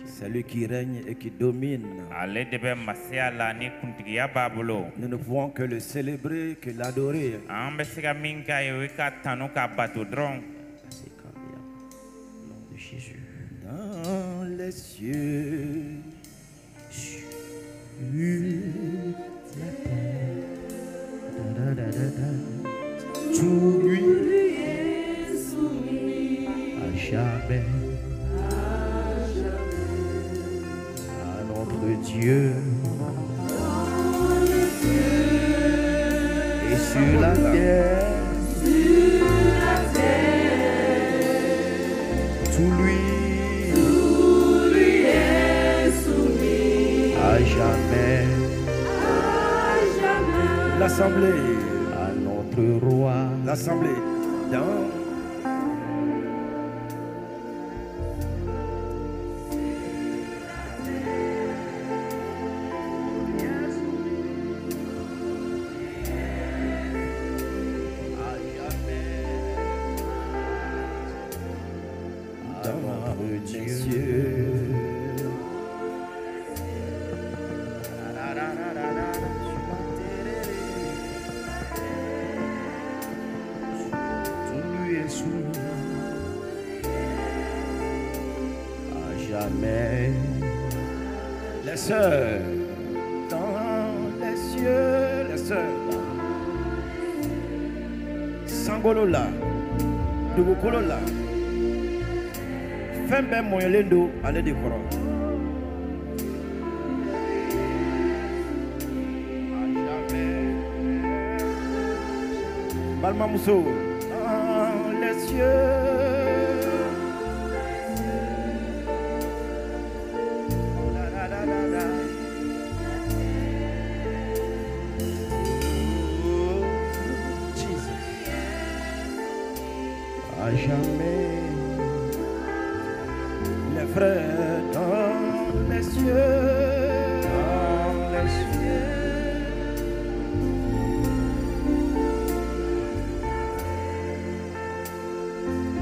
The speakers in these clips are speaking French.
C'est lui qui règne et qui domine. Nous ne pouvons que le célébrer, que l'adorer. Dans les cieux, sur la terre, tout lui est soumis à jamais, à notre Dieu. Et sur la terre, tout lui est soumis à jamais. L'assemblée, à notre roi. L'assemblée, dans les sœurs dans les cieux, les sœurs Sangolola, Dugukolola, Fembe Moyolendo, allez décorer. Balma Mousso, dans les cieux. Jamais les frères dans les cieux,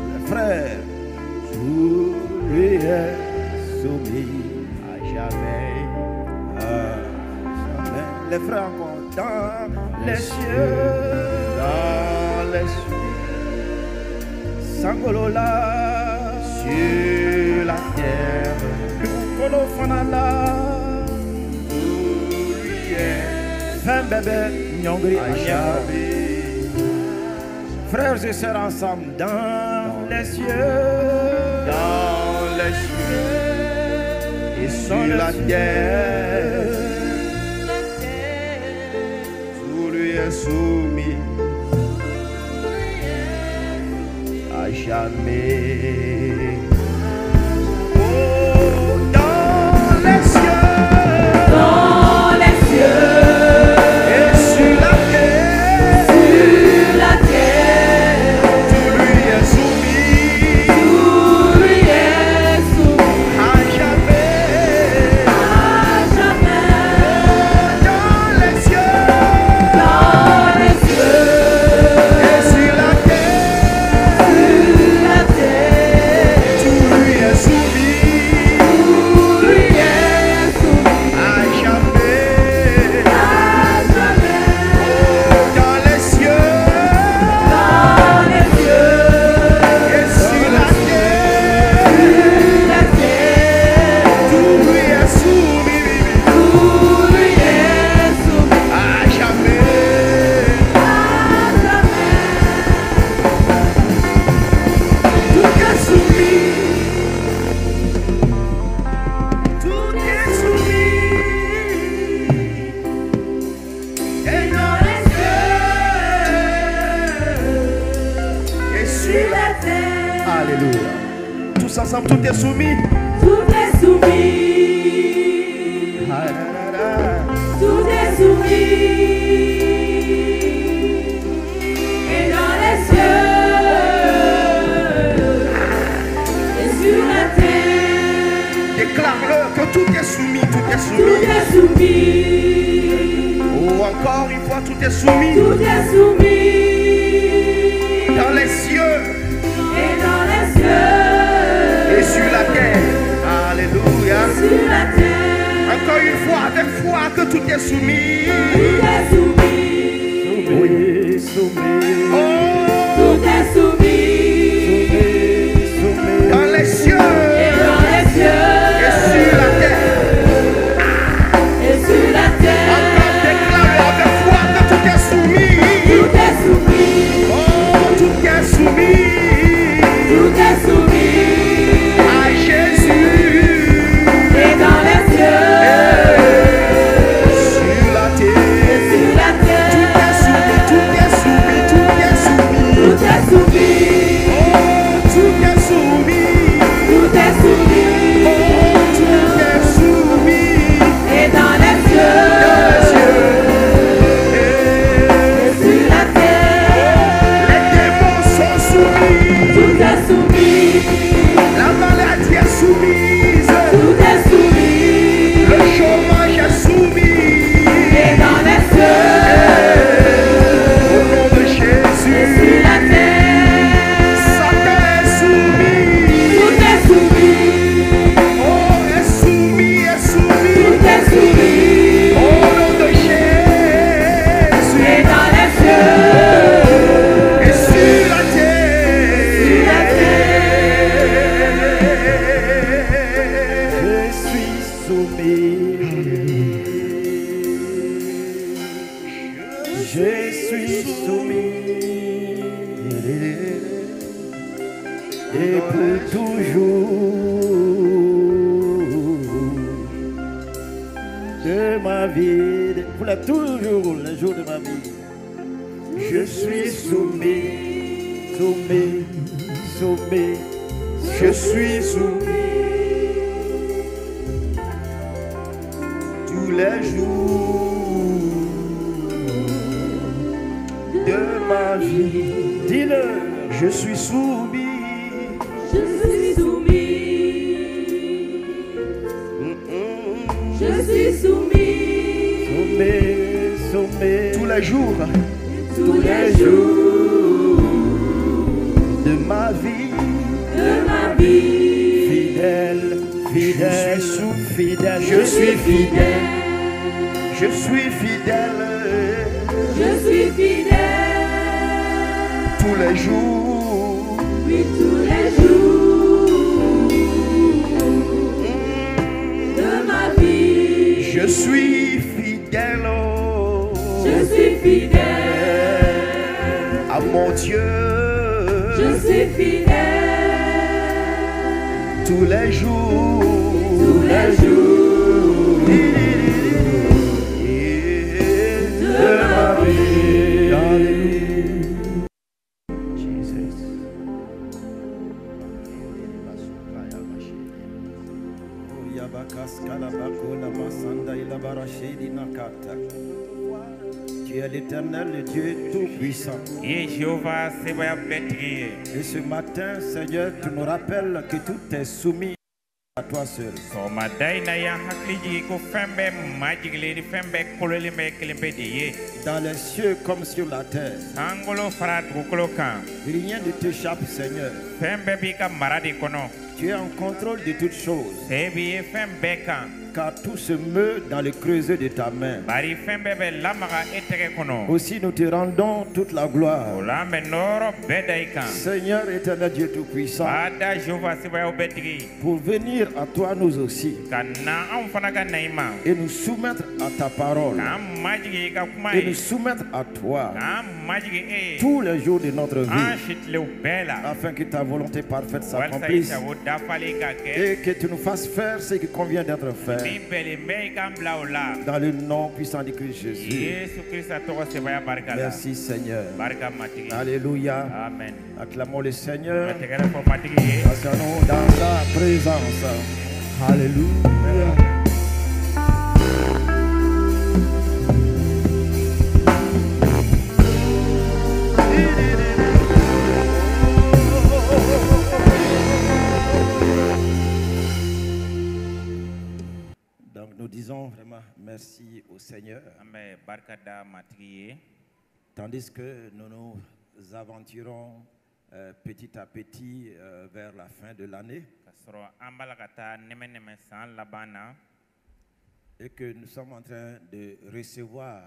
les frères, tout lui est soumis à jamais, les frères encore dans les cieux, Sangolola sur la terre, Kolofanala, Fembebe, Nyongri, Achabi, frères et sœurs ensemble dans les cieux, et sur la terre, tout lui est soumis. Jamais. Oh, dans les cieux, et sur la terre, tout lui est soumis, à jamais, dans les cieux, et sur la terre. Alléluia. Tous ensemble, tout est soumis. Tout est soumis. Tout est soumis. Et dans les cieux et sur la terre. Déclare-le que tout est soumis, tout est soumis. Tout est soumis. Oh, encore une fois, tout est soumis. Tout est soumis. Dans les cieux. Et dans les cieux. Et sur la terre. Alléluia. sur la terre. Encore une fois, avec foi, que tout est soumis. Tout est soumis. Soumis, soumis, Oh, Tout est soumis. soumis. dans les cieux Et dans les cieux. et sur la terre. Et sur la terre. Encore déclaré avec foi que tout est soumis. Tout est soumis. Oh, tout est soumis Tout est soumis. à Jésus. Et dans les cieux. Sur la Et terre. sur la terre. Tout est soumis, tout est soumis, tout est soumis. Tout est soumis. Oh, tout est soumis. Tout est soumis. Oh, tout est soumis. Et dans les cieux. Et sur la terre. Les démons sont soumis. Tout est soumis. La maladie est soumise. Tout est soumis. Le chômage est soumis. Et dans les cieux. Au nom de Et sur Jésus. la terre. Satan est soumis. Tout est soumis. Oh, est soumis, est soumis. Tout est soumis. Au nom de Jésus. Et dans les cieux. Et sur la terre. Sur la Je suis soumis. Je suis soumis. Et pour toujours de ma vie, pour la toujours, le jour de ma vie, je suis soumis, soumis, soumis. Je suis soumis tous les jours de ma vie. Dis-le. Je suis soumis. Je suis soumis. Je suis soumis. Soumis, soumis. Tous les jours Tous les jours de ma vie. de ma vie. Fidèle, fidèle, Je suis fidèle. Je suis fidèle. Je suis fidèle Je suis fidèle. tous les jours. Oui, tous les jours de ma vie. Je suis fidèle Je suis fidèle. à mon Dieu Je suis fidèle. tous les jours. Tous les jours de ma vie. Jesus. Tu es l'Éternel, le Dieu Tout-Puissant. Ye Jéhovah sebaya betri. Et ce matin, Seigneur, tu nous rappelles que tout est soumis à toi seul. So madai na ya hakliji ko fembe majigile di fembe kolole me kelembe de ye. Dans les cieux comme sur la terre, Angolo farat bukolo kan. rien ne t'échappe, Seigneur. Fembe bi ka maradi kono. Tu es en contrôle de toutes choses, Sebi ye fembe kan. car tout se meut dans le creuset de ta main. Bari fembe be lamaga etege kono. Aussi, nous te rendons toute la gloire. Ola me noro bedai kan. Seigneur éternel Dieu Tout-Puissant, Ada Jéhovah sebaya betri. pour venir à toi nous aussi Kana an fana ka naima. et nous soumettre à ta parole Ka majigi ka kuma et nous ye. soumettre à toi Ka majigi e. tous les jours de notre An vie shitle bela. afin que ta volonté parfaite Walsa s'accomplisse isa wo dafali ka ke. et que tu nous fasses faire ce qui convient d'être fait Bimbele me kan bla ola. dans le nom puissant de Christ Jésus. Yesu Krista toko sebaya barka la. Merci Seigneur. Barka matigi. Alléluia. Amen. Acclamons le Seigneur. Mategere fo matigi ye. Passons dans sa présence. Alléluia. Donc nous disons vraiment merci au Seigneur, Ambe barka da matigi ye. tandis que nous nous aventurons petit à petit vers la fin de l'année. Ka et que nous sommes en train de recevoir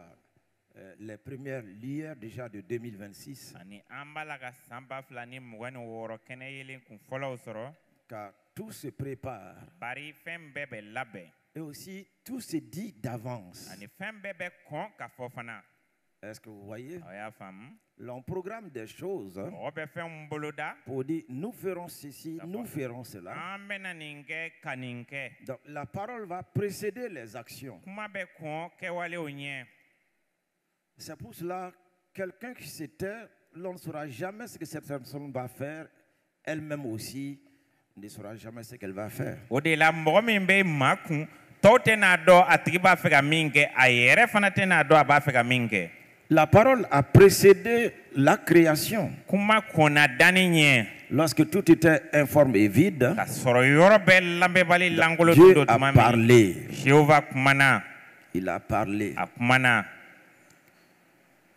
les premières lueurs déjà de 2026. Car tout se prépare. Et aussi tout se dit d'avance. Est-ce que vous voyez? L'on programme des choses pour dire nous ferons ceci, nous ferons cela. Donc la parole va précéder les actions. C'est pour cela quelqu'un qui se tait, l'on ne saura jamais ce que cette personne va faire. Elle-même aussi ne saura jamais ce qu'elle va faire. La parole a précédé la création. Lorsque tout était informe et vide, Dieu a parlé. Il a parlé.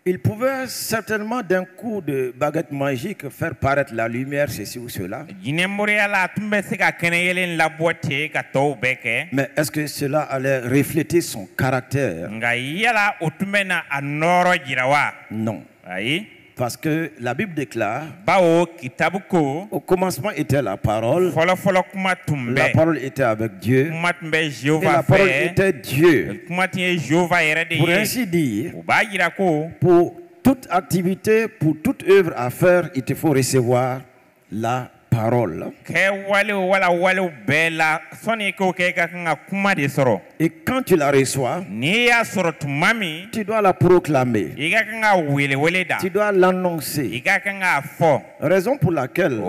Il pouvait certainement d'un coup de baguette magique faire paraître la lumière, ceci ou cela. Mais est-ce que cela allait refléter son caractère? Non. Parce que la Bible déclare, au commencement était la parole, la parole était avec Dieu, et la parole était Dieu. Pour ainsi dire, pour toute activité, pour toute œuvre à faire, il te faut recevoir la parole. Et quand tu la reçois, tu dois la proclamer. Tu dois l'annoncer. Raison pour laquelle,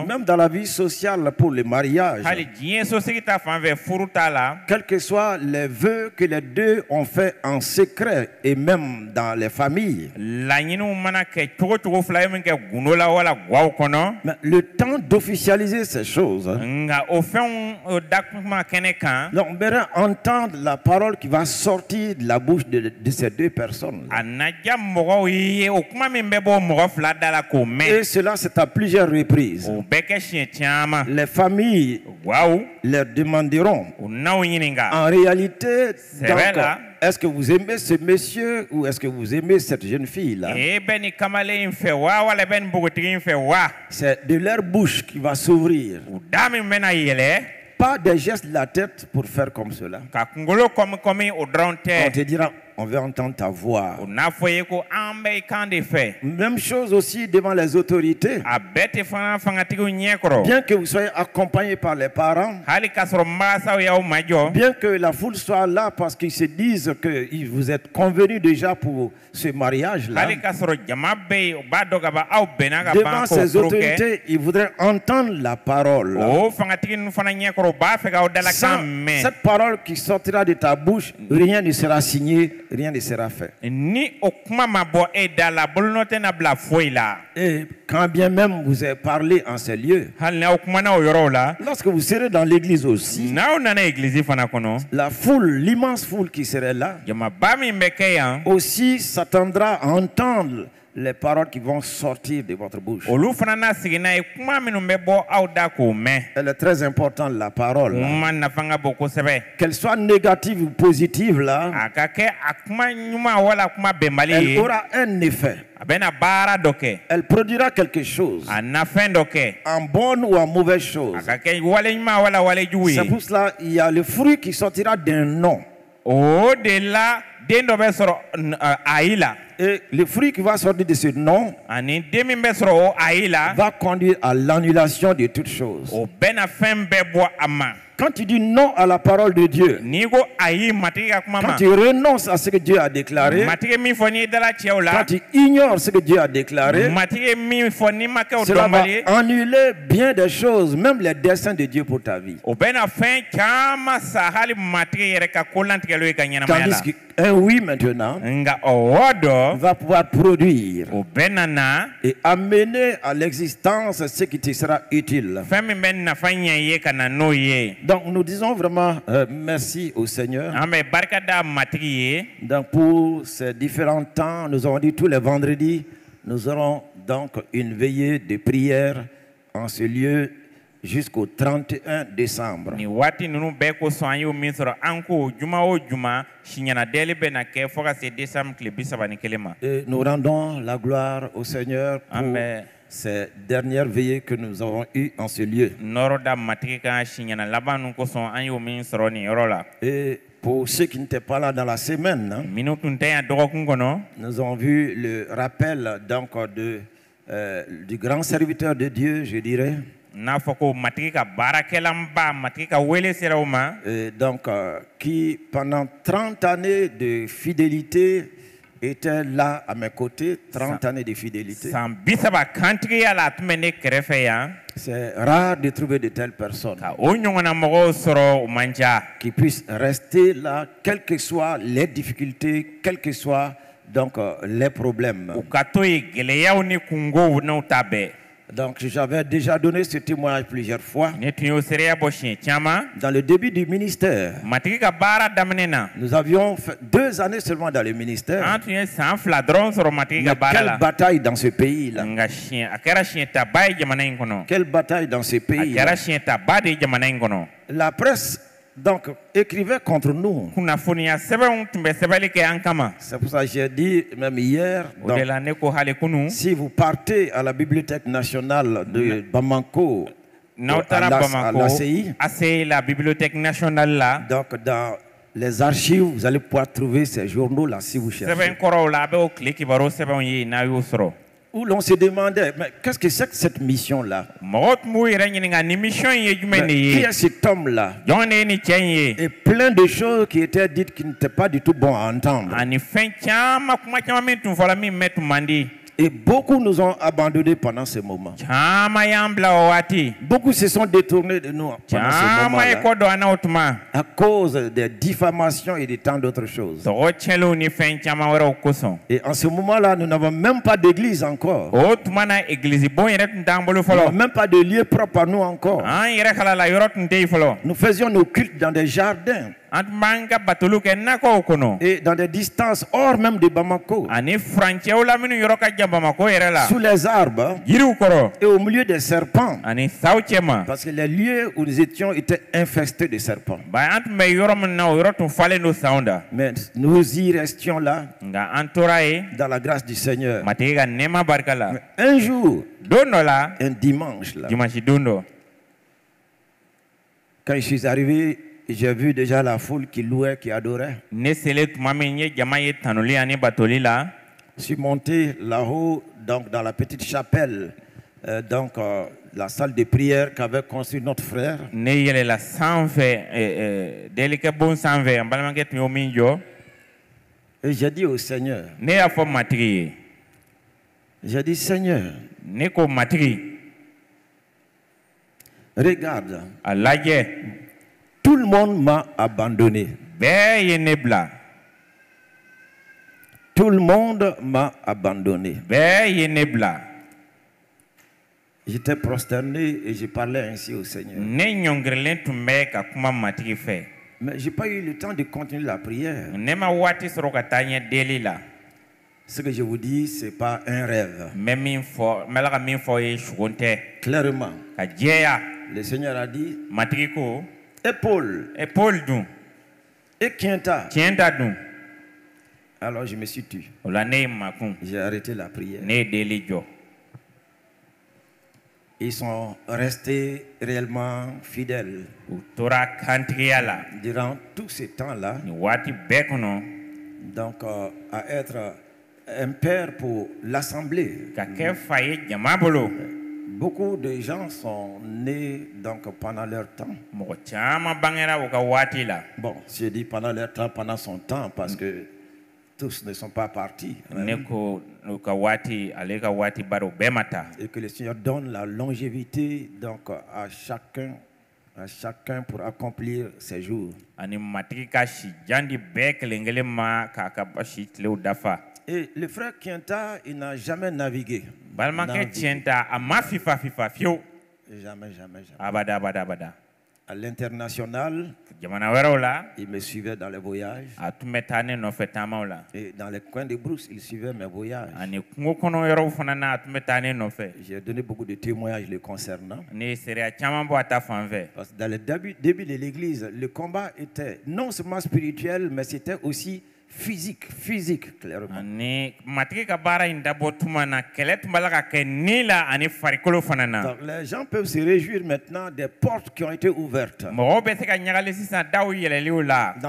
même dans la vie sociale pour le mariage, quels que soient les vœux que les deux ont fait en secret et même dans les familles, mais le temps d'officialiser ces choses, on verra entendre la parole qui va sortir de la bouche de ces deux personnes. Et cela, c'est à plusieurs reprises. Les familles leur demanderont, en réalité, est-ce que vous aimez ce monsieur ou est-ce que vous aimez cette jeune fille-là? C'est de leur bouche qui va s'ouvrir. Pas des gestes de la tête pour faire comme cela. On te dira, on veut entendre ta voix. Même chose aussi devant les autorités. Bien que vous soyez accompagné par les parents, bien que la foule soit là parce qu'ils se disent que vous êtes convenus déjà pour ce mariage-là, devant ces autorités, ils voudraient entendre la parole. Sans cette parole qui sortira de ta bouche, rien ne sera signé, rien ne sera fait. Et quand bien même vous avez parlé en ces lieux, lorsque vous serez dans l'église aussi, la foule, l'immense foule qui serait là, aussi s'attendra à entendre les paroles qui vont sortir de votre bouche. Elle est très importante, la parole. Qu'elle soit négative ou positive, là, elle aura un effet. Elle produira quelque chose, en bonne ou en mauvaise chose. C'est pour cela qu'il y a le fruit qui sortira d'un nom. Et le fruit qui va sortir de ce nom va conduire à l'annulation de toutes choses. Quand tu dis non à la parole de Dieu, quand tu renonces à ce que Dieu a déclaré, quand tu ignores ce que Dieu a déclaré, cela va annuler bien des choses, même les desseins de Dieu pour ta vie. Tandis qu'un oui maintenant va pouvoir produire et amener à l'existence ce qui te sera utile. Donc nous disons vraiment merci au Seigneur. Donc pour ces différents temps, nous avons dit tous les vendredis, nous aurons donc une veillée de prière en ce lieu jusqu'au 31 décembre. Et nous rendons la gloire au Seigneur pour ces dernières veillées que nous avons eues en ce lieu. Et pour ceux qui n'étaient pas là dans la semaine, hein, nous avons vu le rappel donc du grand serviteur de Dieu, je dirais. Et donc, qui pendant 30 années de fidélité était là à mes côtés, 30 années de fidélité. C'est rare de trouver de telles personnes qui puissent rester là, quelles que soient les difficultés, quels que soient donc les problèmes. Donc j'avais déjà donné ce témoignage plusieurs fois. Dans le début du ministère, nous avions fait 2 années seulement dans le ministère. Mais quelle bataille dans ce pays-là. Quelle bataille dans ce pays-là. La presse donc écrivait contre nous. C'est pour ça que j'ai dit même hier, donc, si vous partez à la Bibliothèque nationale de Bamako, à l'ACI, la Bibliothèque nationale là, donc dans les archives, vous allez pouvoir trouver ces journaux-là si vous cherchez. Où l'on se demandait, mais qu'est-ce que c'est que cette mission-là? Qui est cet homme-là? Et plein de choses qui étaient dites qui n'étaient pas du tout bon à entendre. Et beaucoup nous ont abandonnés pendant ce moment. Beaucoup se sont détournés de nous pendant ce moment-là, à cause des diffamations et de tant d'autres choses. Et en ce moment-là, nous n'avons même pas d'église encore. Nous n'avons même pas de lieu propre à nous encore. Nous faisions nos cultes dans des jardins. Et dans des distances hors même de Bamako. Sous les arbres. Et au milieu des serpents. Parce que les lieux où nous étions étaient infestés de serpents. Mais nous y restions là. Dans la grâce du Seigneur. Mais un jour. Un dimanche là. Quand je suis arrivé, j'ai vu déjà la foule qui louait, qui adorait. Je suis monté là-haut, donc dans la petite chapelle, la salle de prière qu'avait construit notre frère. Et j'ai dit au Seigneur, j'ai dit, Seigneur, regarde, tout le monde m'a abandonné. Tout le monde m'a abandonné. J'étais prosterné et je parlais ainsi au Seigneur. Mais je n'ai pas eu le temps de continuer la prière. Ce que je vous dis, ce n'est pas un rêve. Clairement, le Seigneur a dit, épaule. Et Kienta. Alors je me suis tué. J'ai arrêté la prière. Ils sont restés réellement fidèles. Durant tout ce temps-là. Donc à être un père pour l'assemblée. Beaucoup de gens sont nés donc pendant leur temps. Bon, je dis pendant leur temps, pendant son temps, parce que tous ne sont pas partis. Et que le Seigneur donne la longévité donc à chacun pour accomplir ses jours. Et le frère Kienta, il n'a jamais navigué. Jamais. À l'international, il me suivait dans les voyages. Et dans les coins de brousse, il suivait mes voyages. J'ai donné beaucoup de témoignages le concernant. Parce que dans le début de l'église, le combat était non seulement spirituel, mais c'était aussi physique, clairement. Donc les gens peuvent se réjouir maintenant des portes qui ont été ouvertes. Dans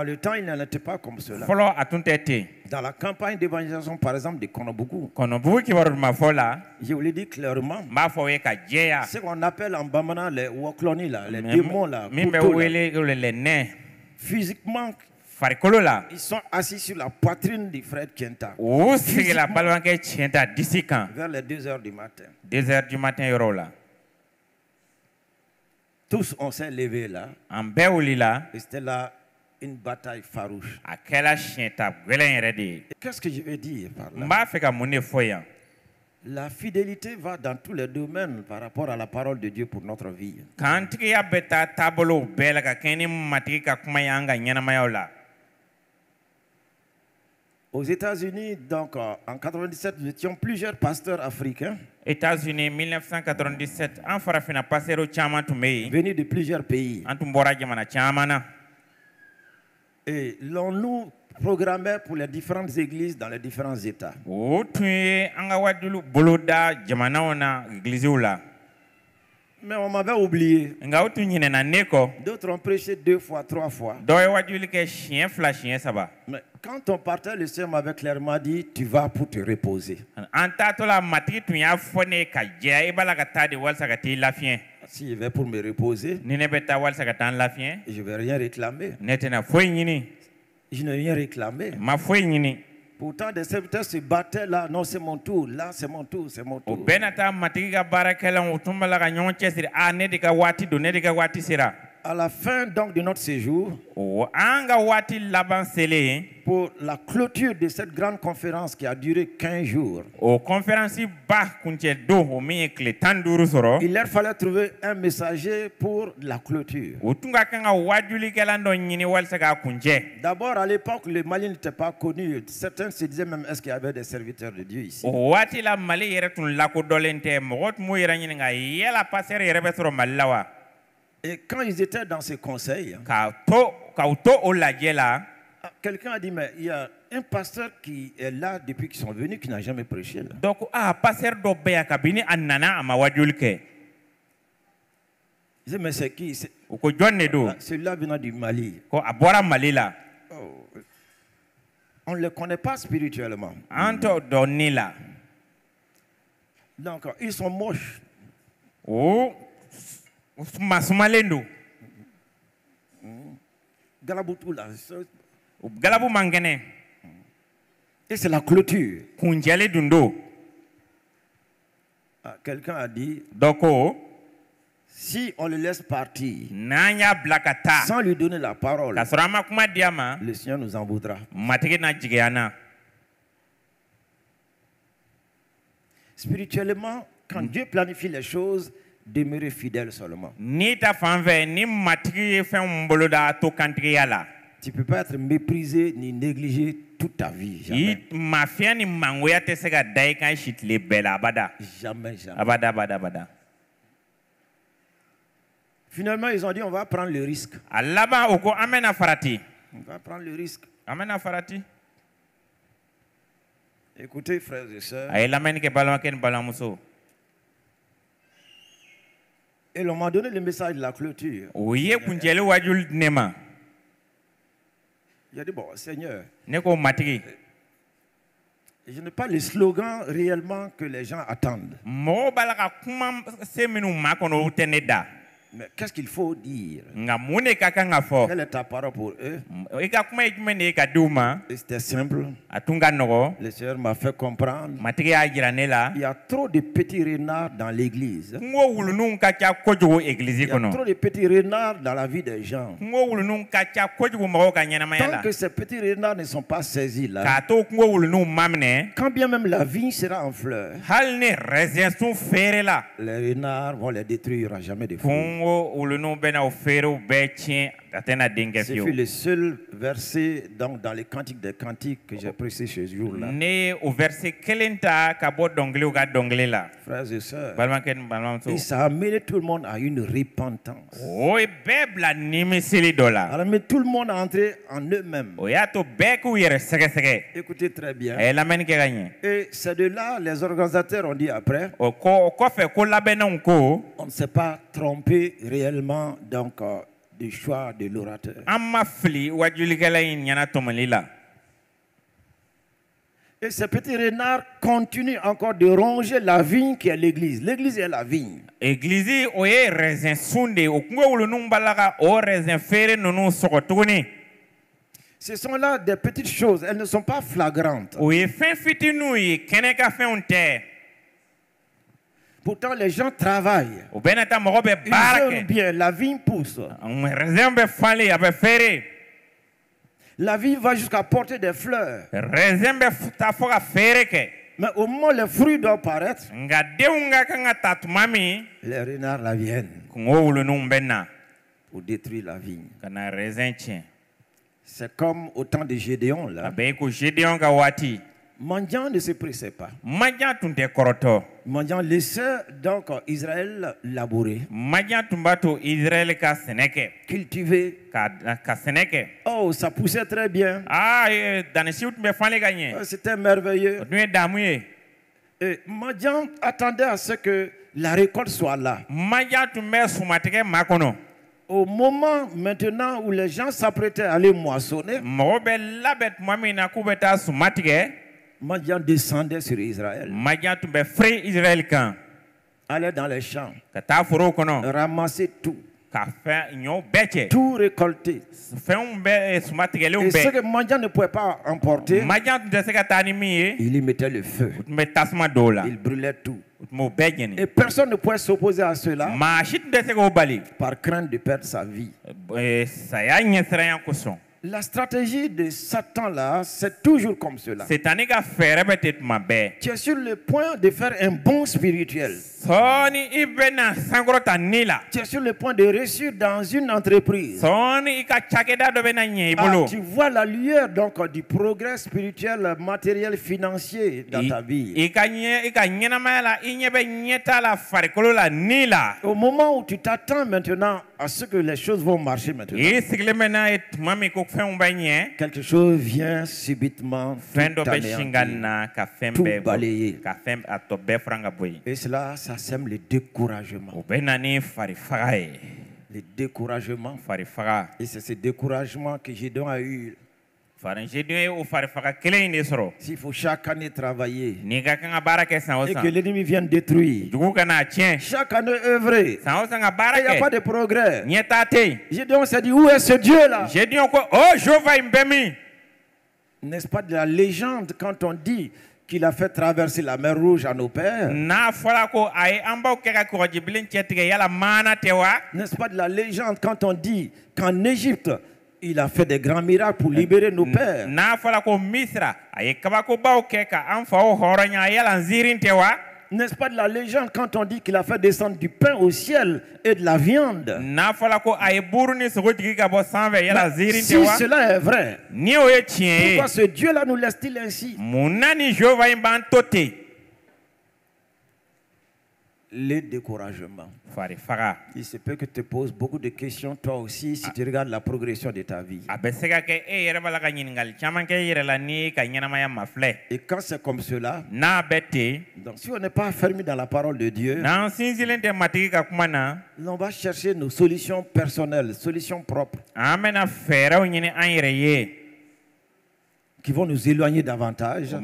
le temps, il n'en était pas comme cela. Dans la campagne d'évangélisation, par exemple, de Konobuku, je vous l'ai dit clairement, ce qu'on appelle en Bamana les Wokloni, les démons, physiquement, ils sont assis sur la poitrine du frère Kenta. Vers les 2 heures du matin. 2 heures du matin, tous on s'est levés là. Et c'était là une bataille farouche. Qu'est-ce que je veux dire par là? La fidélité va dans tous les domaines par rapport à la parole de Dieu pour notre vie. Aux États-Unis, donc en 97, nous étions plusieurs pasteurs africains. États-Unis 1997, venus de plusieurs pays. Et l'on nous programmait pour les différentes églises dans les différents États. Mais on m'avait oublié. D'autres ont prêché 2 fois, 3 fois. Mais quand on partait, le Seigneur m'avait clairement dit, tu vas pour te reposer. Si je vais pour me reposer, je ne vais rien réclamer. Je n'ai rien réclamé. Pourtant, des serviteurs se battaient là. Non, c'est mon tour. Là, c'est mon tour. C'est mon tour. À la fin donc de notre séjour, pour la clôture de cette grande conférence qui a duré 15 jours, il leur fallait trouver un messager pour la clôture. D'abord, à l'époque, le Mali n'était pas connu. Certains se disaient même, est-ce qu'il y avait des serviteurs de Dieu ici? Et quand ils étaient dans ce conseil, quelqu'un a dit, mais il y a un pasteur qui est là depuis qu'ils sont venus, qui n'a jamais prêché. Là. Donc, je dis, mais c'est qui? Celui-là venant du Mali. Oh. On ne le connaît pas spirituellement. Donc, ils sont moches. Oh. Galaboutou là. Galabou mangene. Et c'est la clôture. Quelqu'un a dit, si on le laisse partir sans lui donner la parole, le Seigneur nous en voudra. Spirituellement, quand Dieu planifie les choses, demeurer fidèle seulement. Tu ne peux pas être méprisé ni négligé toute ta vie. Jamais. Jamais. Finalement, ils ont dit on va prendre le risque. On va prendre le risque. Écoutez, frères et sœurs. Et l'on m'a donné le message de la clôture. J'ai dit, bon, Seigneur, je n'ai pas les slogans réellement que les gens attendent. Mais qu'est-ce qu'il faut dire? Quelle est ta parole pour eux? Et c'était simple. Le Seigneur m'a fait comprendre. Il y a trop de petits renards dans l'église. Il y a trop de petits renards dans la vie des gens. Tant que ces petits renards ne sont pas saisis là, quand bien même la vigne sera en fleurs, les renards vont les détruire, il n'y aura jamais de fruits. C'est le seul verset donc, dans les cantiques des cantiques que j'ai prêché ce jour-là. Frères et sœurs, et ça a amené tout le monde à une repentance. Alors, mais tout le monde a entré en eux-mêmes. Écoutez très bien. Et c'est de là, les organisateurs ont dit après, on ne s'est pas trompé réellement donc, du choix de l'orateur. Et ce petit renard continue encore de ronger la vigne qui est l'église. L'église est la vigne. Ce sont là des petites choses, elles ne sont pas flagrantes. Pourtant, les gens travaillent. Ils aiment bien, la vigne pousse. La vigne va jusqu'à porter des fleurs. Mais au moment où les fruits doivent paraître, les renards la viennent pour détruire la vigne. C'est comme au temps de Gédéon là. Madian ne se pressait pas. Madian laissait donc Israël labourer, cultiver. Oh, ça poussait très bien. C'était merveilleux. Et Madian attendait à ce que la récolte soit là. Au moment maintenant où les gens s'apprêtaient à aller moissonner, Madian descendait sur Israël. Allait dans les champs. Ramasser tout. Tout récolter. Et ce que Madian ne pouvait pas emporter, il y mettait le feu. Il brûlait tout. Et personne ne pouvait s'opposer à cela par crainte de perdre sa vie. La stratégie de Satan là, c'est toujours comme cela. Tu es sur le point de faire un bond spirituel. Tu es sur le point de réussir dans une entreprise. Tu vois la lueur donc du progrès spirituel, matériel, financier dans ta vie. Au moment où tu t'attends maintenant à ce que les choses vont marcher maintenant, quelque chose vient subitement tout balayer. Et cela, ça sème le découragement. Le découragement. Et c'est ce découragement que Gédéon a eu. S'il faut chaque année travailler et que l'ennemi vienne détruire, chaque année œuvrer, et il n'y a pas de progrès. Gédéon s'est dit, où est ce Dieu là? N'est-ce pas de la légende quand on dit qu'il a fait traverser la mer Rouge à nos pères? N'est-ce pas de la légende quand on dit qu'en Égypte, il a fait des grands miracles pour libérer nos pères? N'est-ce pas de la légende quand on dit qu'il a fait descendre du pain au ciel et de la viande? Si cela est vrai, pourquoi ce Dieu-là nous laisse-t-il ainsi? Le découragement. Il se peut que tu te poses beaucoup de questions toi aussi si tu regardes la progression de ta vie. Et quand c'est comme cela, donc si on n'est pas fermé dans la parole de Dieu, on va chercher nos solutions personnelles, solutions propres, qui vont nous éloigner davantage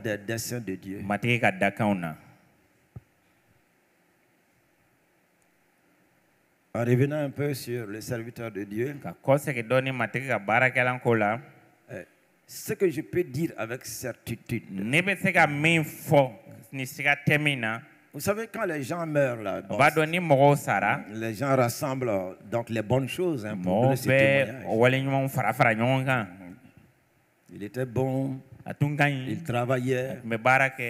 des desseins de Dieu. En revenant un peu sur le serviteur de Dieu, ce que je peux dire avec certitude, vous savez, quand les gens meurent là, les gens rassemblent donc les bonnes choses pour donner ce témoignage. Il était bon, il travaillait,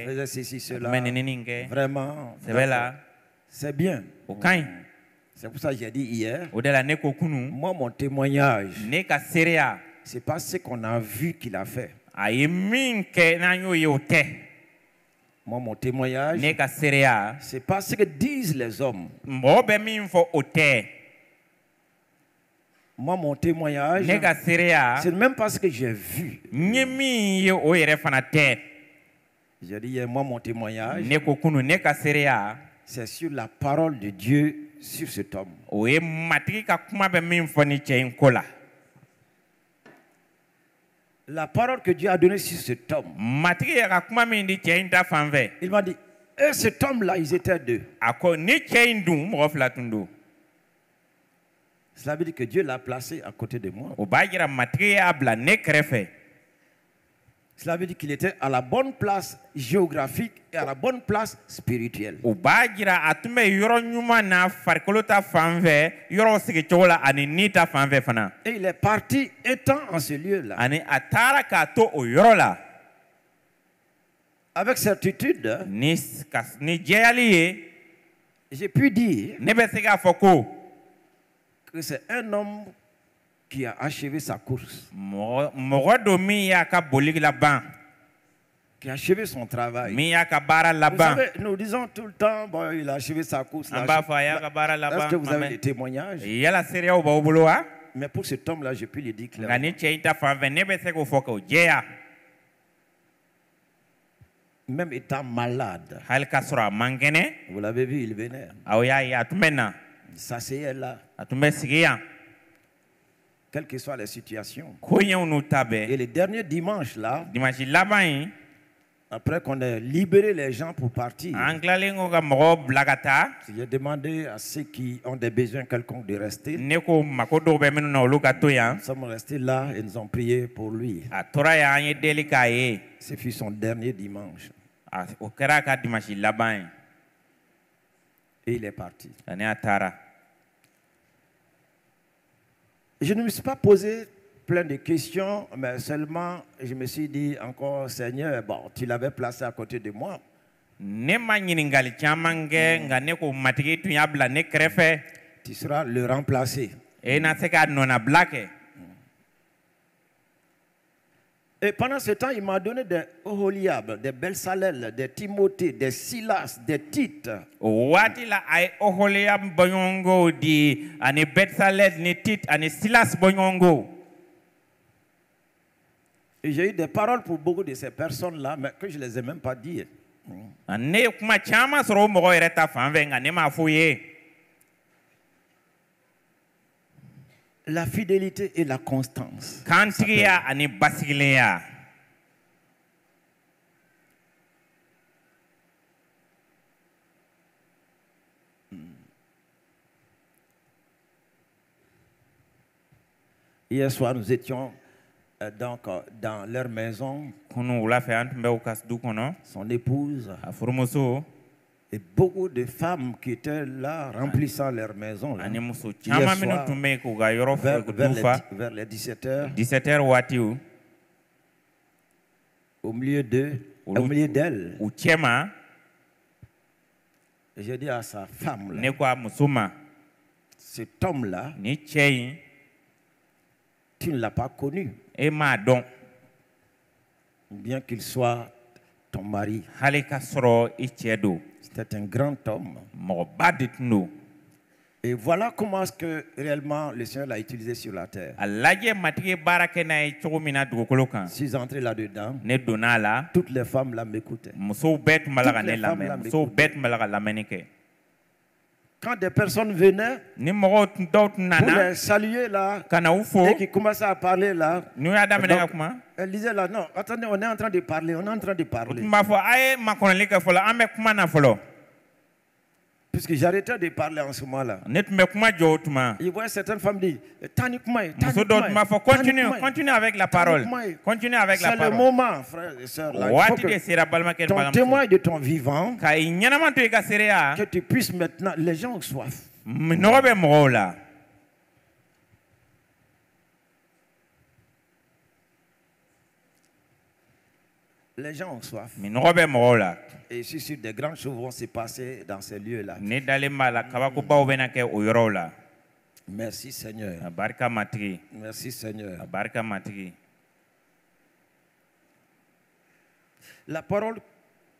faisait ceci, cela. Vraiment, c'est bien. C'est pour ça que j'ai dit hier, moi mon témoignage, c'est pas ce qu'on a vu qu'il a fait. Moi mon témoignage, c'est pas ce que disent les hommes. Moi mon témoignage, c'est même pas ce que j'ai vu. J'ai dit hier, moi mon témoignage, c'est sur la parole de Dieu sur cet homme. La parole que Dieu a donnée sur cet homme. Il m'a dit, et cet homme-là, ils étaient deux. Cela veut dire que Dieu l'a placé à côté de moi. Cela veut dire qu'il était à la bonne place géographique et à la bonne place spirituelle. Et il est parti étant en ce lieu-là. Avec certitude, j'ai pu dire que c'est un homme qui a achevé sa course, qui a achevé son travail. Vous savez, nous disons tout le temps, bon, il a achevé sa course. Est-ce que vous avez des témoignages? Mais pour cet homme-là, je peux le dire clairement. Même étant malade, vous l'avez vu, il venait. Il s'asseyait là. Quelles que soient les situations. Et le dernier dimanche là, après qu'on ait libéré les gens pour partir, j'ai demandé à ceux qui ont des besoins quelconques de rester. Nous sommes restés là et nous ont prié pour lui. Ce fut son dernier dimanche. Et il est parti. Je ne me suis pas posé plein de questions, mais seulement je me suis dit encore, Seigneur, bon, tu l'avais placé à côté de moi. Tu seras le remplacé. Et pendant ce temps, il m'a donné des Oholiab, des Belsalel, des Timothée, des Silas, des Tite. Et j'ai eu des paroles pour beaucoup de ces personnes-là, mais que je ne les ai même pas dites. La fidélité et la constance. Hier soir, nous étions donc dans leur maison. Son épouse. Et beaucoup de femmes qui étaient là remplissant leur maison. Là. Hier soir, vers les 17h. Au milieu d'elle. J'ai dit à sa femme, là, cet homme-là, tu ne l'as pas connu. Bien qu'il soit ton mari. C'était un grand homme. Et voilà comment est-ce que réellement le Seigneur l'a utilisé sur la terre. Je suis entré là-dedans. Toutes les femmes là m'écoutaient. Quand des personnes venaient pour les saluer là, et qui commençaient à parler là, donc, elle disait là, non, attendez, on est en train de parler. Puisque j'arrêtais de parler en ce moment-là. Il voyait certaines femmes dire, continue avec la parole. C'est le moment, frères et sœurs. Ton témoin de ton vivant, que tu puisses maintenant, les gens ont soif. Les gens ont soif. Et je suis sûr des grandes choses vont se passer dans ces lieux-là. Merci Seigneur. Merci Seigneur. La parole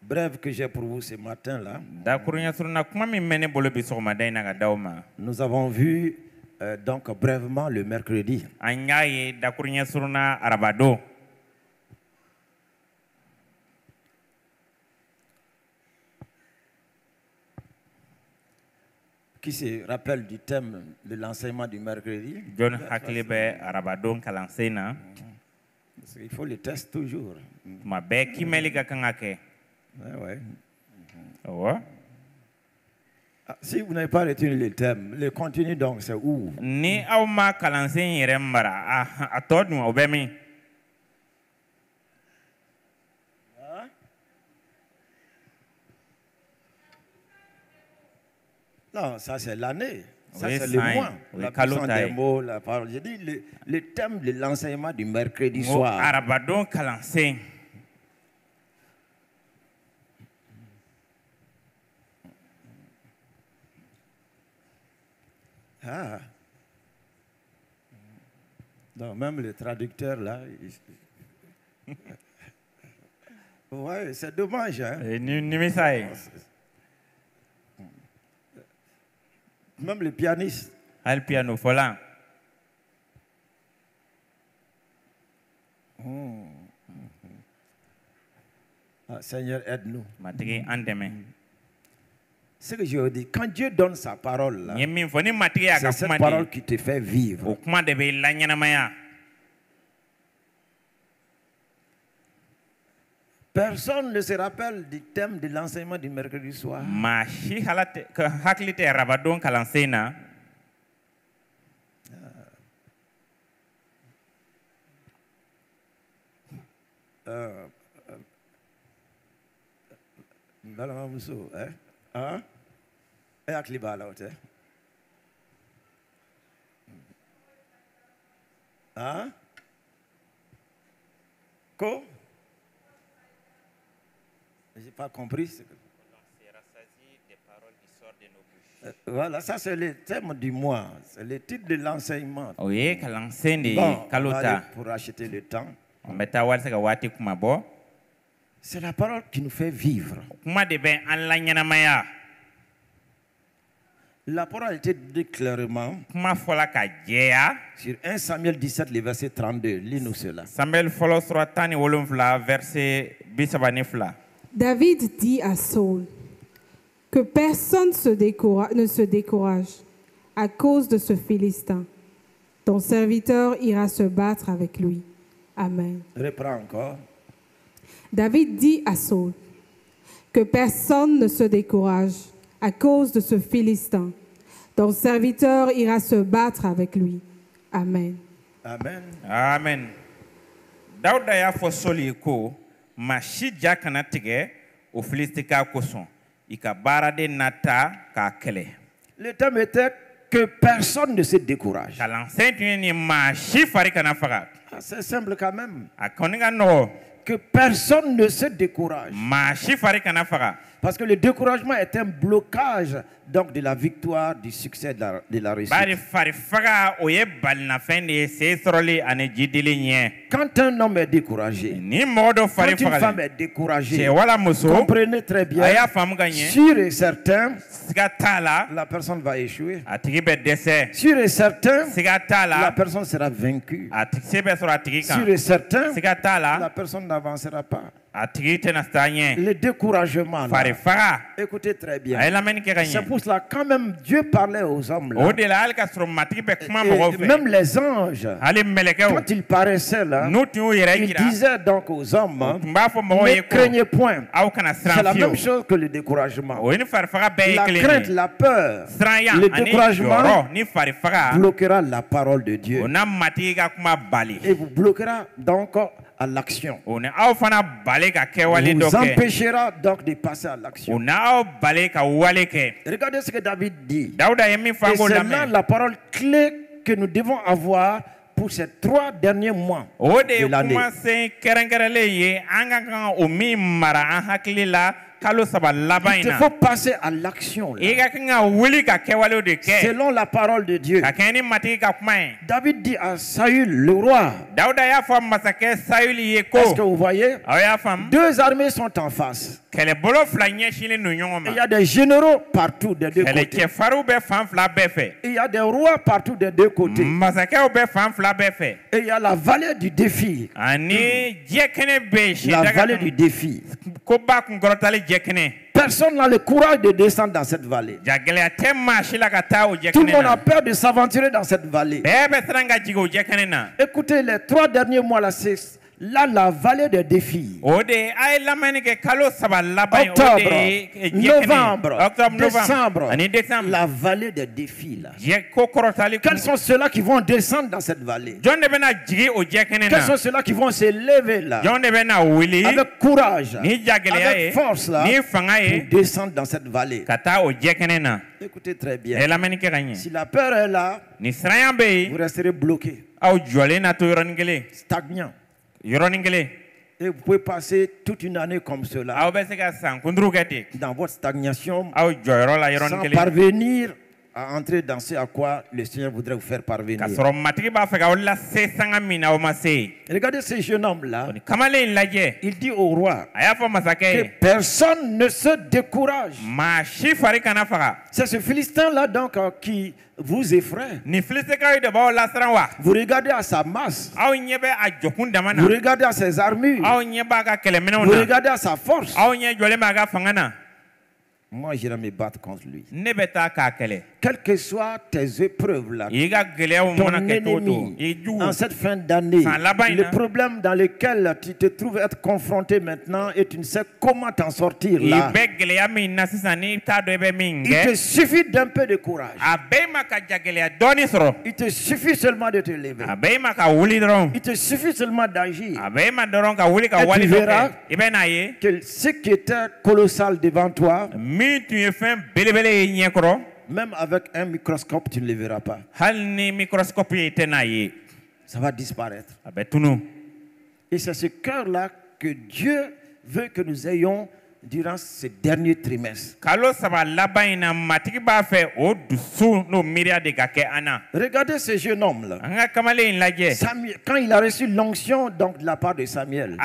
brève que j'ai pour vous ce matin-là, nous avons vu donc brièvement le mercredi. Qui se rappelle du thème de l'enseignement du mercredi? Il faut le tester toujours. Ouais. Si vous n'avez pas retenu le thème, le contenu donc c'est où? Non, ça c'est l'année. Ça c'est le mois. La puissance des mots, la parole. J'ai dit le thème de l'enseignement du mercredi soir. Ah. Donc même le traducteur là. Ouais, c'est dommage. Hein? Même le pianiste. Le piano volant. Seigneur, aide-nous. Ce que je veux dire, quand Dieu donne sa parole, c'est cette parole qui te fait vivre. Personne ne se rappelle du thème de l'enseignement du mercredi soir. Hein? Et à Kliba là, hein? Quoi? Je n'ai pas compris. Voilà, ça c'est le thème du mois. C'est le titre de l'enseignement. Oui, pour acheter le temps. C'est la parole qui nous fait vivre. La parole a été dit clairement sur 1 Samuel 17, le verset 32. Lis-nous cela. David dit à Saul que personne ne se décourage à cause de ce Philistin. Ton serviteur ira se battre avec lui. Amen. Reprends encore. David dit à Saul que personne ne se décourage à cause de ce Philistin. Ton serviteur ira se battre avec lui. Amen. Amen. Amen. Dauda ya fo soli ko mashidja kana tige o filistika koson ika barade nata ka kele. Le thème était que personne ne se décourage. C'est simple quand même. Que personne ne se décourage. Parce que le découragement est un blocage donc de la victoire, du succès, de la réussite. Quand un homme est découragé, quand une femme est découragée, comprenez très bien, sûr et certain, la personne va échouer. Sûr et certain, la personne sera vaincue. Sûr et certain, la personne n'avancera pas. Le découragement, là, écoutez très bien. C'est pour cela, quand même Dieu parlait aux hommes, là, et même les anges, quand ils paraissaient là, ils disaient donc aux hommes, ne craignez point. C'est la même chose que le découragement. La crainte, la peur, le découragement bloquera la parole de Dieu et vous bloquera donc à l'action. Vous empêchera donc de passer à l'action. Regardez ce que David dit. Et c'est là la parole clé que nous devons avoir pour ces 3 derniers mois de l'année. Il te faut passer à l'action. Selon la parole de Dieu. David dit à Saül, le roi. Est-ce que vous voyez? 2 armées sont en face. Et il y a des généraux partout des 2 côtés. Et il y a des rois partout des 2 côtés. Et il y a la vallée du défi. La vallée du défi. Personne n'a le courage de descendre dans cette vallée. Tout le monde a peur de s'aventurer dans cette vallée. Écoutez, les 3 derniers mois là, c'est là la vallée des défis. Octobre, novembre, décembre, la vallée des défis là. Quels sont ceux-là qui vont descendre dans cette vallée? Quels sont ceux-là qui vont se lever là avec courage, avec force là, pour descendre dans cette vallée? Écoutez très bien. Si la peur est là, vous resterez bloqué, stagnant. Et vous pouvez passer toute une année comme cela, dans votre stagnation, sans parvenir à entrer dans ce à quoi le Seigneur voudrait vous faire parvenir. Regardez ce jeune homme-là. Il dit au roi que personne ne se décourage. C'est ce Philistin-là donc qui vous effraie. Vous regardez à sa masse. Vous regardez à ses armures. Vous regardez à sa force. Moi, j'irai me battre contre lui. Quelles que soient tes épreuves là, ton ennemi, en cette fin d'année, le problème dans lequel tu te trouves être confronté maintenant et tu ne sais comment t'en sortir là, il te suffit d'un peu de courage. Il te suffit seulement de te lever. Il te suffit seulement d'agir. Et tu verras que ce qui était colossal devant toi, même avec un microscope, tu ne le verras pas. Ça va disparaître. Et c'est ce cœur-là que Dieu veut que nous ayons durant ce dernier trimestre. Regardez ce jeune homme-là. Quand il a reçu l'onction donc de la part de Samuel,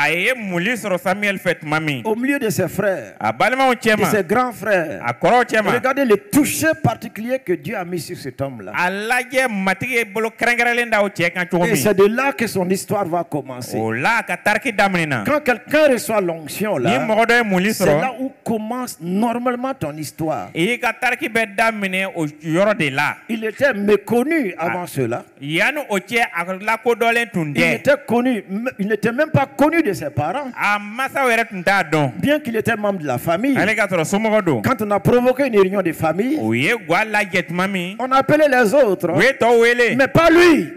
au milieu de ses frères, de ses grands frères, regardez le toucher particulier que Dieu a mis sur cet homme-là. Et c'est de là que son histoire va commencer. Quand quelqu'un reçoit l'onction là, c'est là où commence normalement ton histoire. Il était méconnu avant cela. Il était connu, il n'était même pas connu de ses parents. Bien qu'il était membre de la famille. Quand on a provoqué une réunion de famille, on appelait les autres, mais pas lui.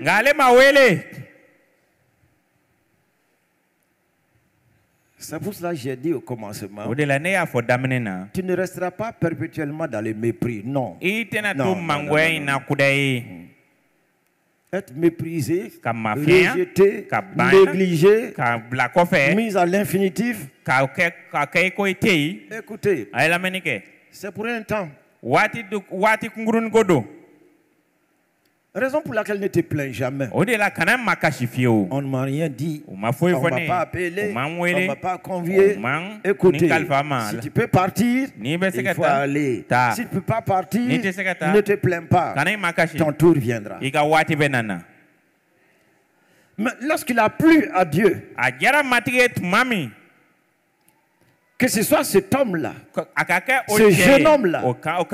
C'est pour cela que j'ai dit au commencement, tu ne resteras pas perpétuellement dans le mépris. Non. Être méprisé, rejeté, négligé, mis à l'infinitif. Écoutez, c'est pour un temps. Raison pour laquelle ne te plains jamais. On ne m'a rien dit. On ne m'a pas appelé. On ne m'a pas convié. Écoutez, si tu peux partir, il faut aller. Si tu ne peux pas partir, ne te plains pas. Ton tour viendra. Mais lorsqu'il a plu à Dieu, que ce soit cet homme-là, ce jeune homme-là,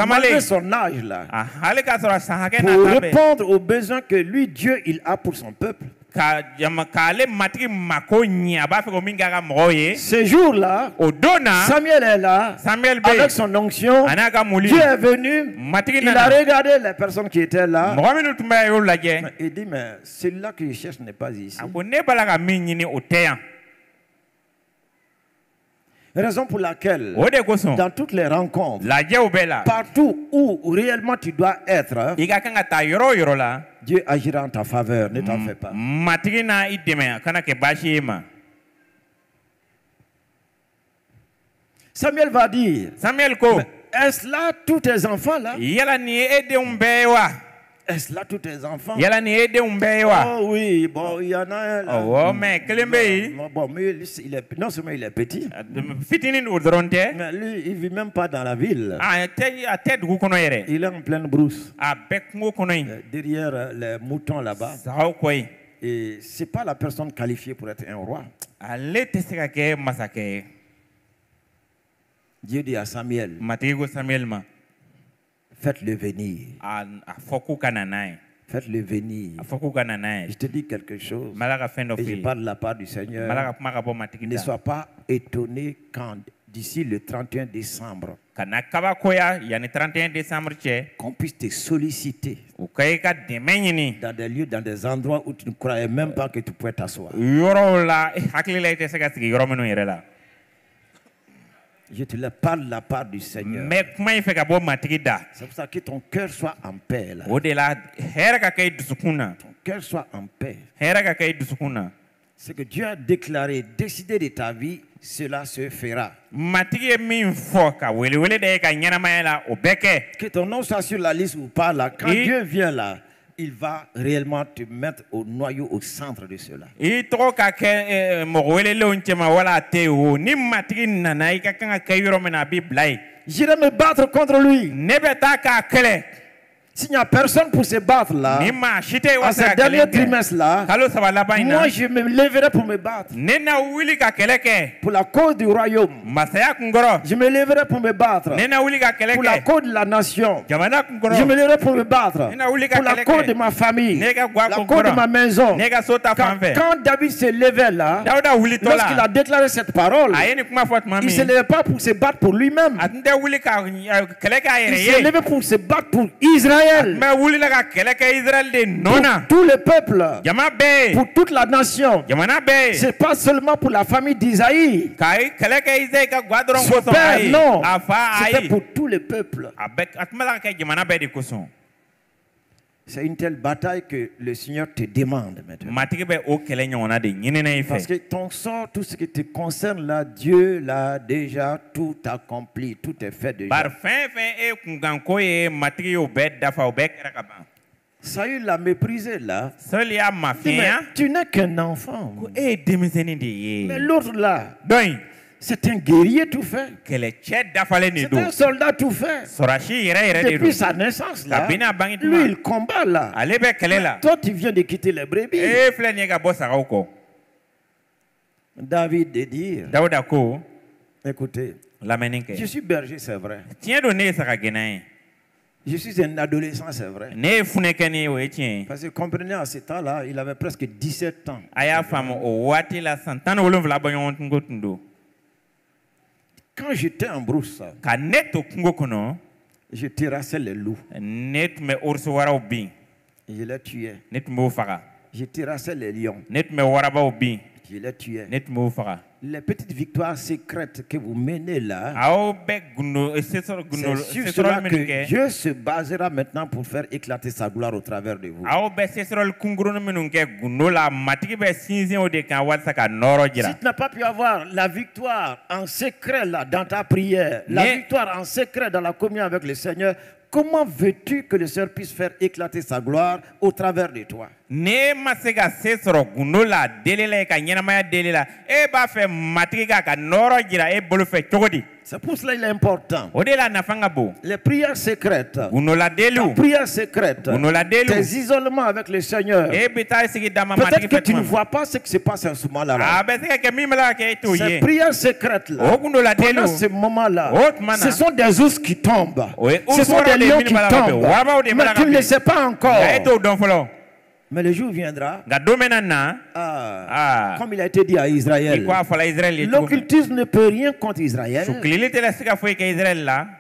malgré son âge-là, pour répondre aux besoins que lui, Dieu, il a pour son peuple. Ce jour-là, Samuel est là, avec son onction. Dieu est venu, il a regardé les personnes qui étaient là. Il dit, mais celui-là que je cherche n'est pas ici. Raison pour laquelle, dans toutes les rencontres, partout où réellement tu dois être, Dieu agira en ta faveur, ne t'en fais pas. Samuel va dire, est-ce là tous tes enfants là? Est-ce là tous tes enfants? Oh oui, bon, il y en a un là. Oh, mais bon, mais non seulement il est petit, mais lui, il ne vit même pas dans la ville. Il est en pleine brousse. Derrière les moutons là-bas. Et ce n'est pas la personne qualifiée pour être un roi. Dieu dit à Samuel, faites-le venir. Faites-le venir. Je te dis quelque chose. Et je parle de la part du Seigneur. Ne sois pas étonné quand, d'ici le 31 décembre, qu'on puisse te solliciter dans des lieux, dans des endroits où tu ne croyais même pas que tu pouvais t'asseoir. Je te parle de la part du Seigneur. C'est pour ça que ton cœur soit en paix. Là. Ton cœur soit en paix. Ce que Dieu a déclaré, décidé de ta vie, cela se fera. Que ton nom soit sur la liste ou pas là. Quand Dieu vient là, il va réellement te mettre au noyau, au centre de cela. J'irai me battre contre lui. S'il n'y a personne pour se battre là, à ce dernier trimestre là, moi je me lèverai pour me battre. Pour la cause du royaume. Je me lèverai pour me battre. Pour la cause de la nation. Je me lèverai pour me battre. Pour la cause de ma famille. La cause de ma maison. Quand David se levait là, lorsqu'il a déclaré cette parole, il ne se levait pas pour se battre pour lui-même. Il se levait pour se battre pour Israël. Pour tout le peuple, pour toute la nation. Ce n'est pas seulement pour la famille d'Isaïe. Son père, non. C'était pour tout le peuple. C'est une telle bataille que le Seigneur te demande maintenant. Parce que ton sort, tout ce qui te concerne là, Dieu l'a déjà tout accompli, tout est fait déjà. Saül l'a méprisé là. Tu n'es qu'un enfant. Mais l'autre là, c'est un guerrier tout fait. C'est un soldat tout fait. Depuis sa naissance là, lui il combat là. Toi tu viens de quitter les brebis. David de dire, écoutez, je suis berger c'est vrai. Je suis un adolescent, c'est vrai. Parce que comprenez, à ce temps-là, il avait presque 17 ans. Quand j'étais en brousse, je terrassais les loups. Je les tuais. Je terrassais les lions. Je les tuais. Les petites victoires secrètes que vous menez là, c'est sur cela que Dieu se basera maintenant pour faire éclater sa gloire au travers de vous. Si tu n'as pas pu avoir la victoire en secret là, dans ta prière, la victoire en secret dans la communion avec le Seigneur, comment veux-tu que le Seigneur puisse faire éclater sa gloire au travers de toi? C'est pour cela qu'il est important. Les prières secrètes, ta prière secrète, tes isolements avec le Seigneur. Peut-être que tu ne vois pas ce qui se passe en ce moment-là. Ces prières secrètes-là, pendant ce moment-là, ce sont des ours qui tombent. Ce sont des lions qui tombent. Mais tu ne le sais pas encore. Mais le jour viendra, comme il a été dit à Israël, l'occultisme ne peut rien contre Israël,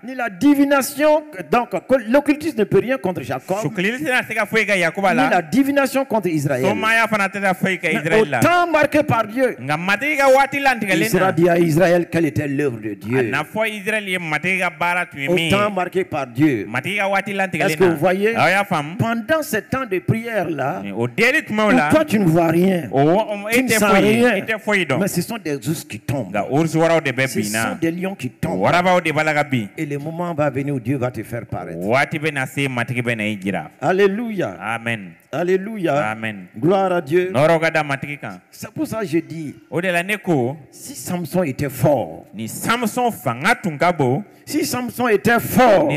ni la divination, donc l'occultisme ne peut rien contre Jacob, ni la divination contre Israël. Mais au temps marqué par Dieu, il sera dit à Israël quelle était l'œuvre de Dieu. Au temps marqué par Dieu. Est-ce que vous voyez, pendant ce temps de prière-là, toi tu ne vois rien, tu ne sens rien, mais ce sont des ours qui tombent, ce sont des lions qui tombent, et le moment va venir où Dieu va te faire paraître. Alléluia. Amen. Alléluia. Amen. Gloire à Dieu. C'est pour ça que je dis, si Samson était fort, si Samson était fort,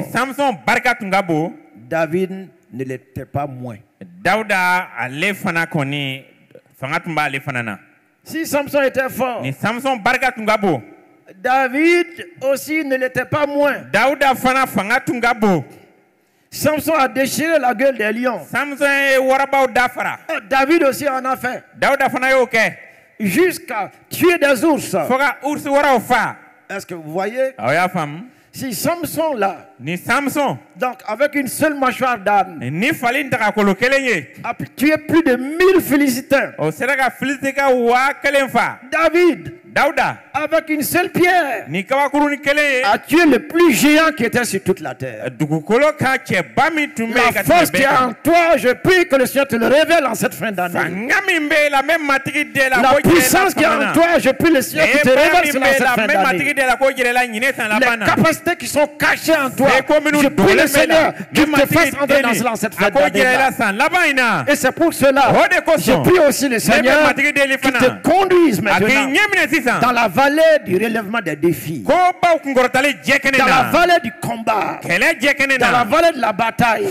David ne l'était pas moins. Si Samson était fort, David aussi ne l'était pas moins. Samson a déchiré la gueule des lions. David aussi en a fait. Jusqu'à tuer des ours. Est-ce que vous voyez? Si Samson là, donc avec une seule mâchoire d'âne, a tué plus de 1000 Philistins. David, avec une seule pierre, a tué le plus géant qui était sur toute la terre. La force qui est en toi, je prie que le Seigneur te le révèle en cette fin d'année. La puissance qui est en toi, je prie le Seigneur qui te révèle sur cette fin d'année. Les capacités qui sont cachées en toi, je prie le Seigneur qui te fasse entrer dans cette fin d'année. Et c'est pour cela, je prie aussi le Seigneur qui te conduise maintenant dans la vallée du relèvement des défis, dans la vallée du combat, dans la vallée de la bataille.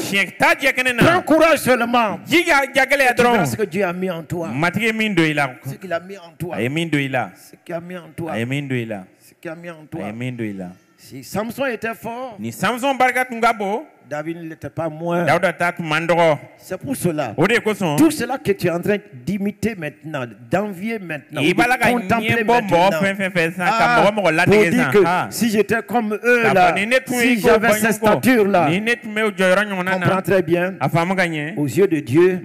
Prends courage seulement. Tu verras ce que Dieu a mis en toi, ce qu'il a mis en toi, ce qu'il a mis en toi, ce qu'il a mis en toi. Si Samson était fort, David ne l'était pas moins. C'est pour cela, tout cela que tu es en train d'imiter maintenant, d'envier maintenant, de contempler maintenant, pour dire que si j'étais comme eux là, si j'avais cette stature là, comprends très bien, aux yeux de Dieu,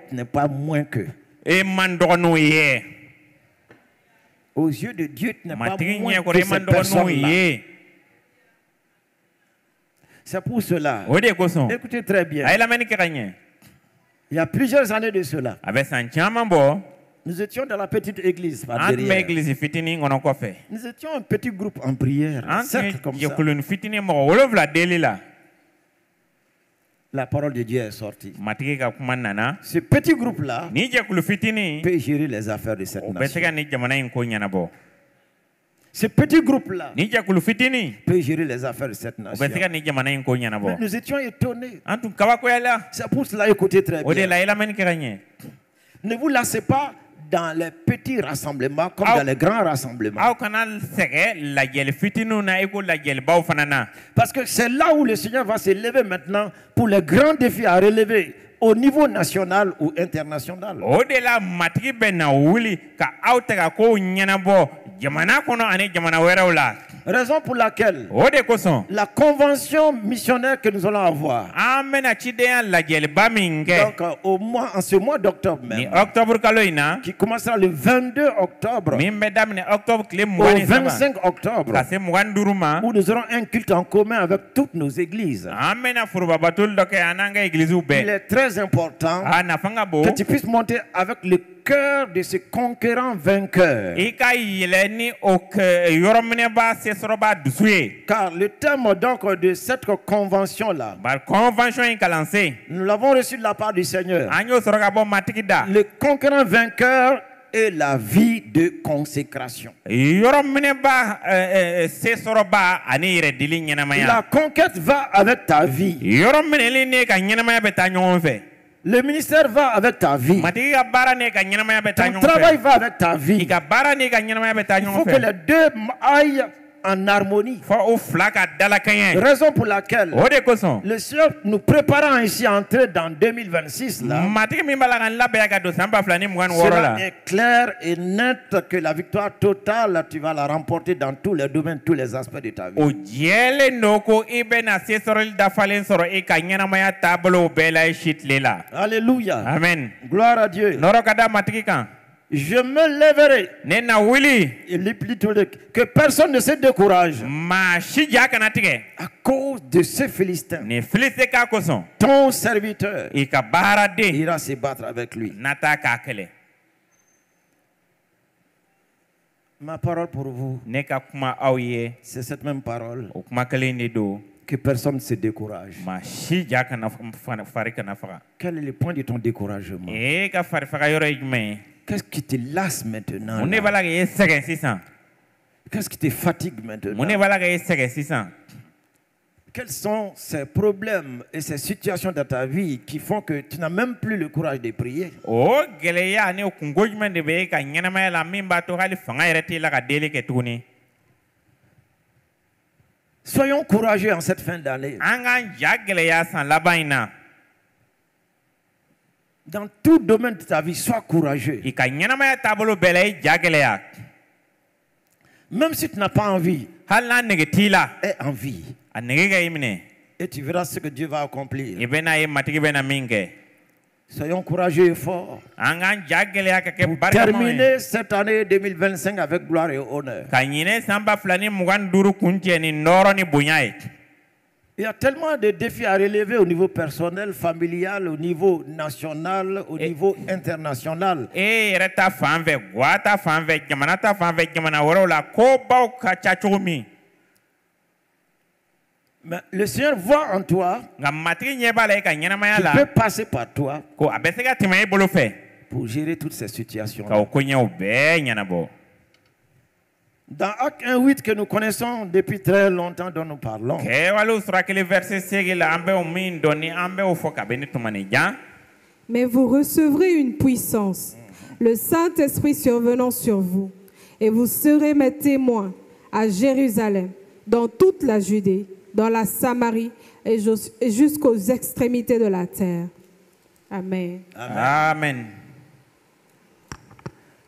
tu n'es pas moins qu'eux. Aux yeux de Dieu, tu n'es pas moins que cette personne-là. C'est pour cela. Écoutez très bien. Il y a plusieurs années de cela, nous étions dans la petite église par derrière. Nous étions un petit groupe en prière, un cercle comme ça. La parole de Dieu est sortie. Ce petit groupe-là peut gérer les affaires de cette nation. Ce petit groupe-là peut gérer les affaires de cette nation. Mais nous étions étonnés. C'est pour cela, écoutez très bien. Ne vous lassez pas dans les petits rassemblements comme dans les grands rassemblements. Parce que c'est là où le Seigneur va se lever maintenant pour les grands défis à relever au niveau national ou international. Raison pour laquelle la convention missionnaire que nous allons avoir, donc en ce mois d'octobre même, qui commencera le 22 octobre au 25 octobre, où nous aurons un culte en commun avec toutes nos églises. Il est très important que tu puisses monter avec le cœur de ce conquérant vainqueur. Car le thème donc de cette convention-là, nous l'avons reçu de la part du Seigneur. Le conquérant vainqueur et la vie de consécration. La conquête va avec ta vie. Le ministère va avec ta vie. Ton travail va avec ta vie. Il faut que les deux aillent en harmonie. Raison pour laquelle le Seigneur nous préparant ainsi à entrer dans 2026 là, cela est clair et net que la victoire totale, tu vas la remporter dans tous les domaines, tous les aspects de ta vie. Alléluia. Amen. Gloire à Dieu. Je me lèverai. Il est plutôt que personne ne se décourage à cause de ce Philistin. Ton serviteur ira se battre avec lui. Ma parole pour vous, c'est cette même parole. Que personne ne se décourage. Quel est le point de ton découragement? Qu'est-ce qui te lasse maintenant? Qu'est-ce qui te fatigue maintenant? Quels sont ces problèmes et ces situations dans ta vie qui font que tu n'as même plus le courage de prier? Soyons courageux en cette fin d'année. Dans tout domaine de ta vie, sois courageux. Même si tu n'as pas envie, aie envie. Et tu verras ce que Dieu va accomplir. Soyons courageux et forts pour terminer cette année 2025 avec gloire et honneur. Il y a tellement de défis à relever au niveau personnel, familial, au niveau national, au niveau international. Mais le Seigneur voit en toi, tu peux passer par toi pour gérer toutes ces situations. Dans Acte 1:8 que nous connaissons depuis très longtemps, dont nous parlons, mais vous recevrez une puissance, le Saint-Esprit survenant sur vous, et vous serez mes témoins à Jérusalem, dans toute la Judée, dans la Samarie et jusqu'aux extrémités de la terre. Amen. Amen.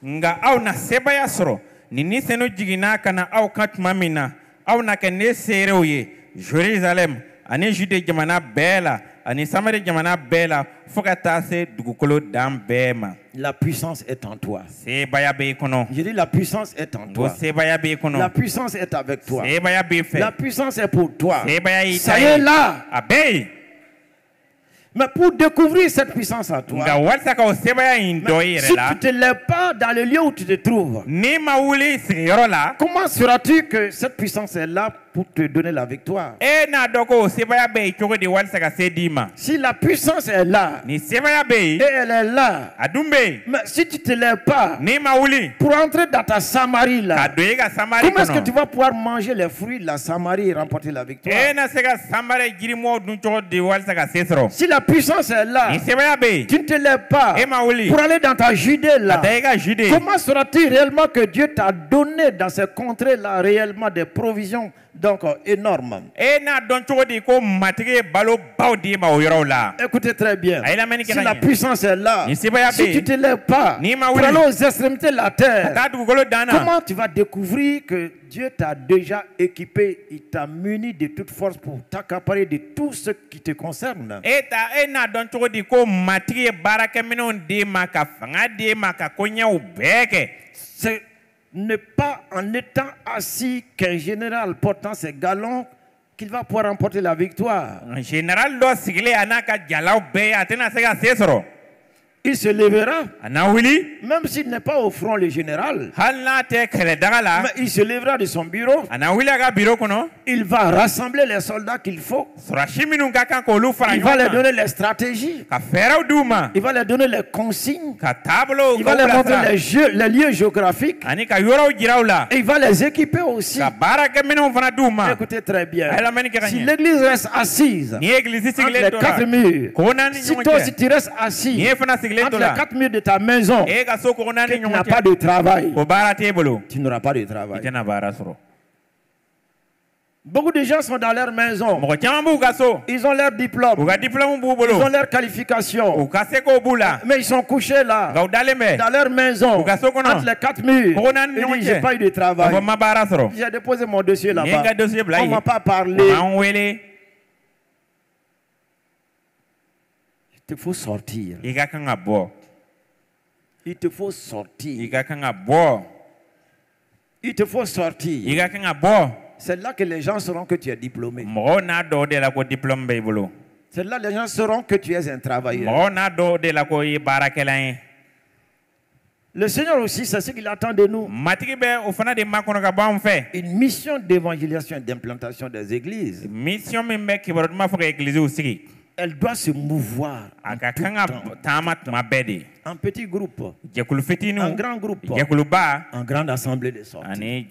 Nga au na sebaya soro nini seno jigina kana au katuma mina au na kene sereoye Jérusalem ani Jude jamana bela ani Samarie jamana bela fokata se dugukolo dambema. La puissance est en toi. Je dis la puissance est en toi. La puissance est avec toi. La puissance est pour toi. Ça y est là. Mais pour découvrir cette puissance en toi, si tu ne te lèves pas dans le lieu où tu te trouves, comment sauras-tu que cette puissance est là pour te donner la victoire? Si la puissance est là, et elle est là, mais si tu ne te lèves pas pour entrer dans ta Samarie là, comment est-ce que tu vas pouvoir manger les fruits de la Samarie et remporter la victoire? Si la puissance est là, tu ne te lèves pas pour aller dans ta Judée là, comment sauras-tu réellement que Dieu t'a donné dans ces contrées là réellement des provisions donc énormes? Écoutez très bien, si la puissance est là, si tu ne te lèves pas pour aller aux extrémités de la terre, comment tu vas découvrir que Dieu t'a déjà équipé, il t'a muni de toute force pour t'accaparer de tout ce qui te concerne? Ce n'est pas en étant assis qu'un général portant ses galons qu'il va pouvoir remporter la victoire. Il se lèvera, même s'il n'est pas au front le général, mais il se lèvera de son bureau, il va rassembler les soldats qu'il faut, il va leur donner les stratégies, il va leur donner les consignes, il va leur montrer les lieux géographiques, et il va les équiper aussi. Écoutez très bien, si l'église reste assise entre les quatre murs, si toi aussi tu restes assis entre les quatre murs de ta maison, tu n'as pas de travail, tu n'auras pas de travail. Beaucoup de gens sont dans leur maison. Ils ont leur diplôme. Ils ont leur qualification. Mais ils sont couchés là, dans leur maison, entre les quatre murs. Ils disent, j'ai pas eu de travail. J'ai déposé mon dossier là-bas. On ne m'a pas parlé. Il te faut sortir. Il te faut sortir. Il te faut sortir. C'est là que les gens sauront que tu es diplômé. C'est là que les gens sauront que tu es un travailleur. Le Seigneur aussi, c'est ce qu'il attend de nous. Une mission d'évangélisation et d'implantation des églises. Elle doit se mouvoir en tout temps. En petit groupe, en grand groupe, en grande assemblée de sortie.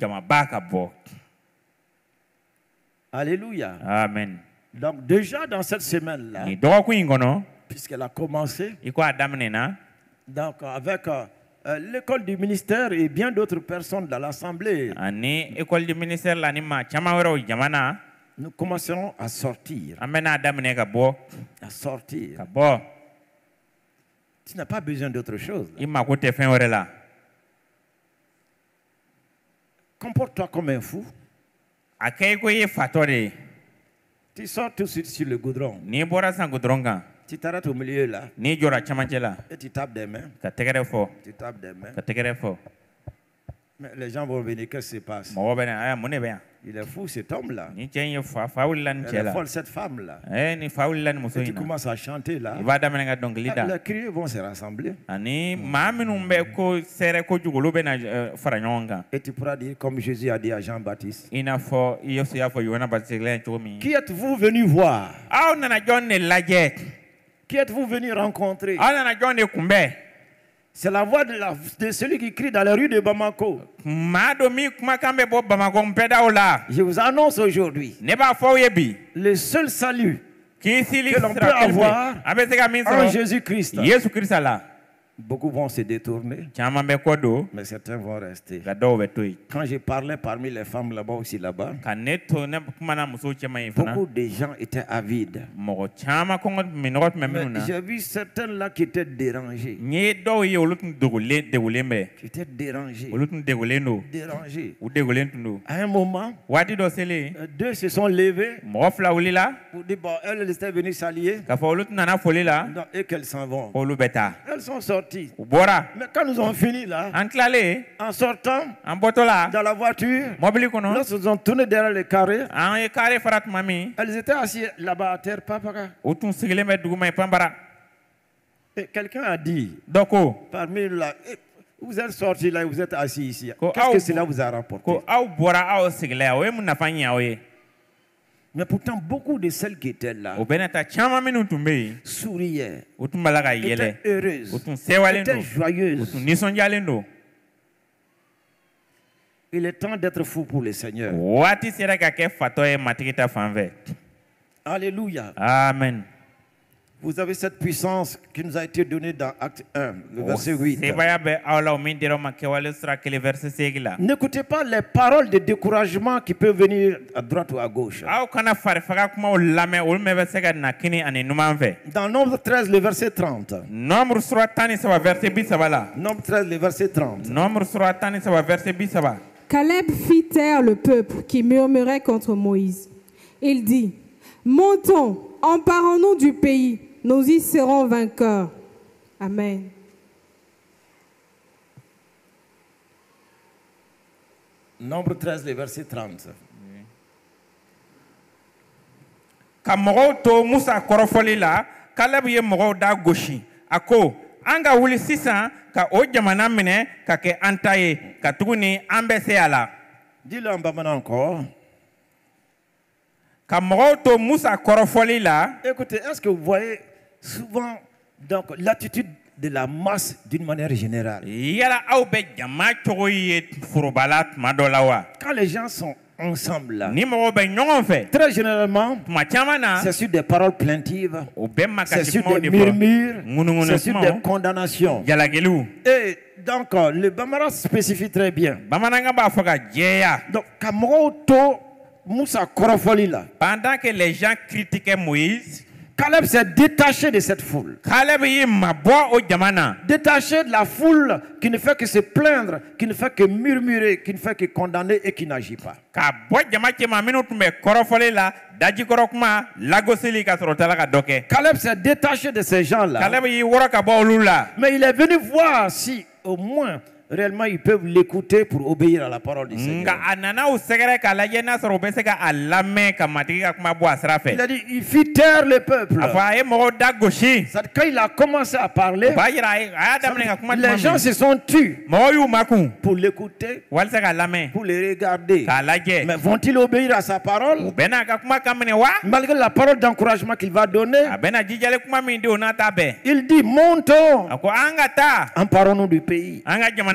Alléluia. Amen. Donc déjà dans cette semaine-là, puisqu'elle a commencé, donc avec l'école du ministère et bien d'autres personnes dans l'assemblée, nous commencerons à sortir. À sortir. Tu n'as pas besoin d'autre chose. Comporte-toi comme un fou. Tu sors tout de suite sur le goudron. Tu t'arrêtes au milieu là. Et tu tapes des mains. Tu tapes des mains. Mais les gens vont venir, qu'est-ce qui se passe? Il est fou cet homme-là. Elle est folle cette femme-là. Et tu commences à chanter là. Les criers vont se rassembler. Et tu pourras dire comme Jésus a dit à Jean-Baptiste. Qui êtes-vous venu voir? Qui êtes-vous venu rencontrer? C'est la voix de celui qui crie dans les rues de Bamako. Je vous annonce aujourd'hui le seul salut que l'on peut avoir en Jésus-Christ. Beaucoup vont se détourner, mais certains vont rester. Quand je parlais parmi les femmes là-bas aussi beaucoup de gens étaient avides. J'ai vu certaines là qui étaient dérangées. Qui étaient dérangées. À un moment, deux se sont levés pour dire bon, elles étaient venues s'allier et qu'elles s'en vont. Elles sont sorties. Mais quand nous avons fini là, en sortant dans la voiture, lorsqu'ils ont tourné derrière le carré, elles étaient assises là-bas à terre. Et quelqu'un a dit, parmi là, vous êtes sortis là et vous êtes assis ici. Qu'est-ce que cela vous a rapporté? Mais pourtant, beaucoup de celles qui étaient là souriaient, étaient heureuses, étaient joyeuses. Il est temps d'être fou pour le Seigneur. Alléluia. Amen. Vous avez cette puissance qui nous a été donnée dans Acte 1, le verset 8. N'écoutez pas les paroles de découragement qui peuvent venir à droite ou à gauche. Dans Nombre 13, le verset 30. Nombre 13, le verset 30. Caleb fit taire le peuple qui murmurait contre Moïse. Il dit, montons, emparons-nous du pays. Nous y serons vainqueurs. Amen. Nombre 13, le verset 30. Kamoro Musa korofolila, Caleb ye moro da goshi. Ako, anga wuli sisan ka o jamana mine ka ke antaye ka tuguni ambese ala. Dis-le en bambana encore. Musa korofolila. Écoutez, est-ce que vous voyez souvent donc l'attitude de la masse d'une manière générale? Quand les gens sont ensemble là, très généralement, c'est sur des paroles plaintives, c'est sur des murmures, c'est sur des condamnations. Et donc le Bambara spécifie très bien. Donc Kamoto Pendant que les gens critiquaient Moïse, Caleb s'est détaché de cette foule. Détaché de la foule qui ne fait que se plaindre, qui ne fait que murmurer, qui ne fait que condamner et qui n'agit pas. Caleb s'est détaché de ces gens-là. Mais il est venu voir si au moins réellement ils peuvent l'écouter pour obéir à la parole du Seigneur. Il a dit, il fit taire le peuple. Quand il a commencé à parler, les gens se sont tus pour l'écouter, pour les regarder. Mais vont-ils obéir à sa parole? Malgré la parole d'encouragement qu'il va donner, il dit, montons, emparons-nous du pays.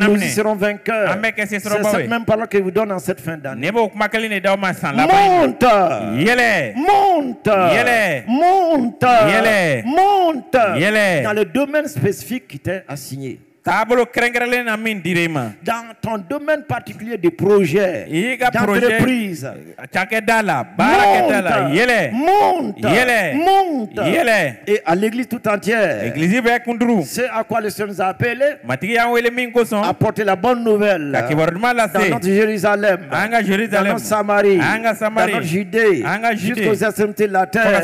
Nous y serons vainqueurs. C'est cette même parole que vous donne en cette fin d'année. Monte, monte dans le domaine spécifique qui t'est assigné. Dans ton domaine particulier de projet, d'entreprise, monte. Et à l'église tout entière, c'est à quoi le Seigneur nous a appelés, apporter la bonne nouvelle dans notre Jérusalem, dans notre Samarie, dans notre Judée, jusqu'aux extrémités de la terre.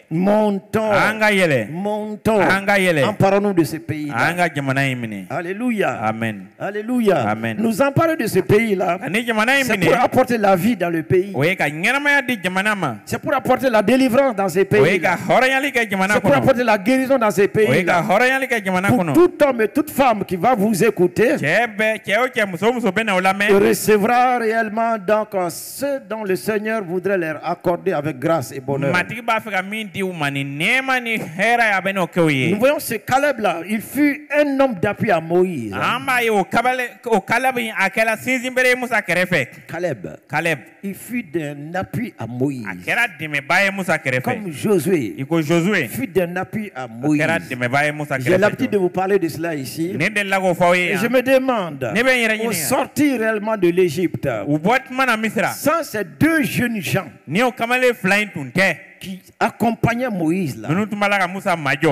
Montons, emparons-nous de ce pays. Alléluia. Amen. Alléluia. Amen. Nous emparer de ce pays-là, c'est pour apporter la vie dans le pays. C'est pour apporter la délivrance dans ce pays. C'est pour apporter la guérison dans ce pays. Pour tout homme et toute femme qui va vous écouter, recevra réellement donc ce dont le Seigneur voudrait leur accorder avec grâce et bonheur. Nous voyons ce Caleb-là, il fut un homme d'appui à Moïse. Caleb, il fut d'un appui à Moïse. Comme Josué, fut d'un appui à Moïse. J'ai l'habitude de vous parler de cela ici. Et je me demande, au sortir réellement de l'Égypte, sans ces deux jeunes gens qui accompagnaient Moïse là,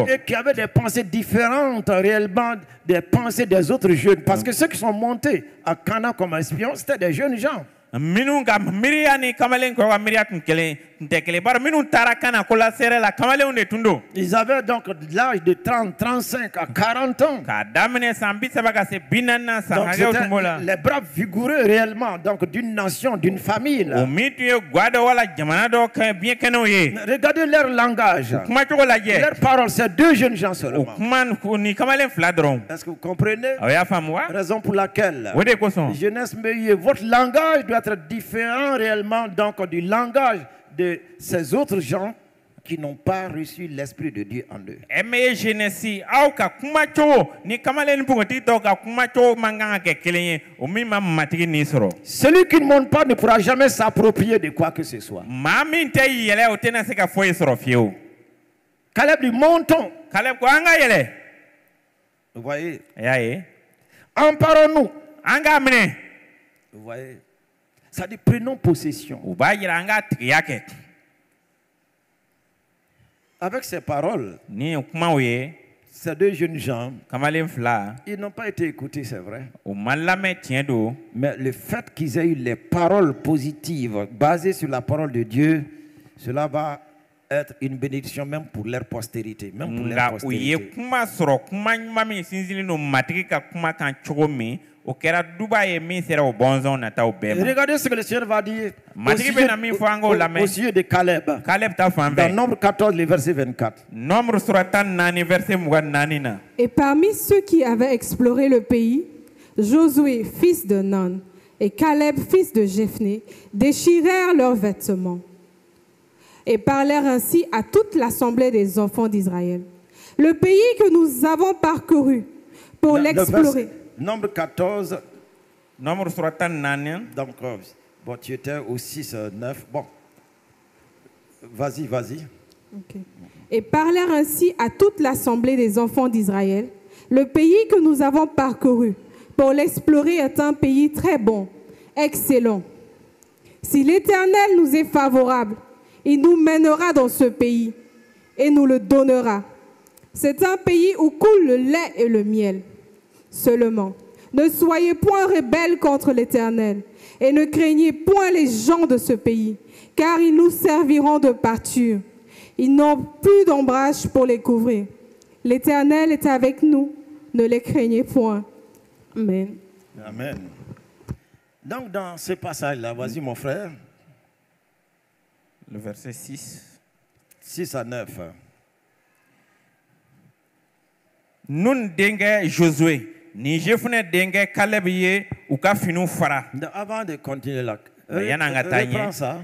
et qui avaient des pensées différentes réellement des pensées des autres jeunes, parce que ceux qui sont montés à Canaan comme espions, c'était des jeunes gens. Ils avaient donc l'âge de 30, 35 à 40 ans. Donc les bras vigoureux réellement donc d'une nation, d'une famille là. Regardez leur langage, leur parole, c'est deux jeunes gens seulement. Est-ce que vous comprenez? Raison pour laquelle jeunesse meilleure, votre langage doit être différent réellement donc du langage de ces autres gens qui n'ont pas reçu l'Esprit de Dieu en eux. Celui qui ne monte pas ne pourra jamais s'approprier de quoi que ce soit. Caleb dit montons. Vous voyez? Emparons-nous. Vous voyez? Ça dit prenons possession. Avec ces paroles, ces deux jeunes gens, ils n'ont pas été écoutés, c'est vrai. Mais le fait qu'ils aient eu les paroles positives basées sur la parole de Dieu, cela va être une bénédiction même pour leur postérité. Même pour leur postérité. Regardez ce que le Seigneur va dire au sujet de Caleb. Dans Nombre 14, le verset 24. Et parmi ceux qui avaient exploré le pays, Josué, fils de Nun, et Caleb, fils de Jephné, déchirèrent leurs vêtements et parlèrent ainsi à toute l'assemblée des enfants d'Israël. Le pays que nous avons parcouru pour l'explorer. Nombre 14. Donc, bon, tu étais au 6, 9. Bon, vas-y. Okay. Et parlèrent ainsi à toute l'assemblée des enfants d'Israël. Le pays que nous avons parcouru pour l'explorer est un pays très bon, excellent. Si l'Éternel nous est favorable, il nous mènera dans ce pays et nous le donnera. C'est un pays où coule le lait et le miel. Seulement, ne soyez point rebelles contre l'Éternel et ne craignez point les gens de ce pays, car ils nous serviront de pâture. Ils n'ont plus d'ombrage pour les couvrir. L'Éternel est avec nous, ne les craignez point. Amen. Amen. Donc dans ce passage-là, vas-y mon frère. Le verset 6. 6 à 9. Nun denge Josué, ni jefune denge Caleb ye ou ka finu fara. Avant de continuer là, reprends ça.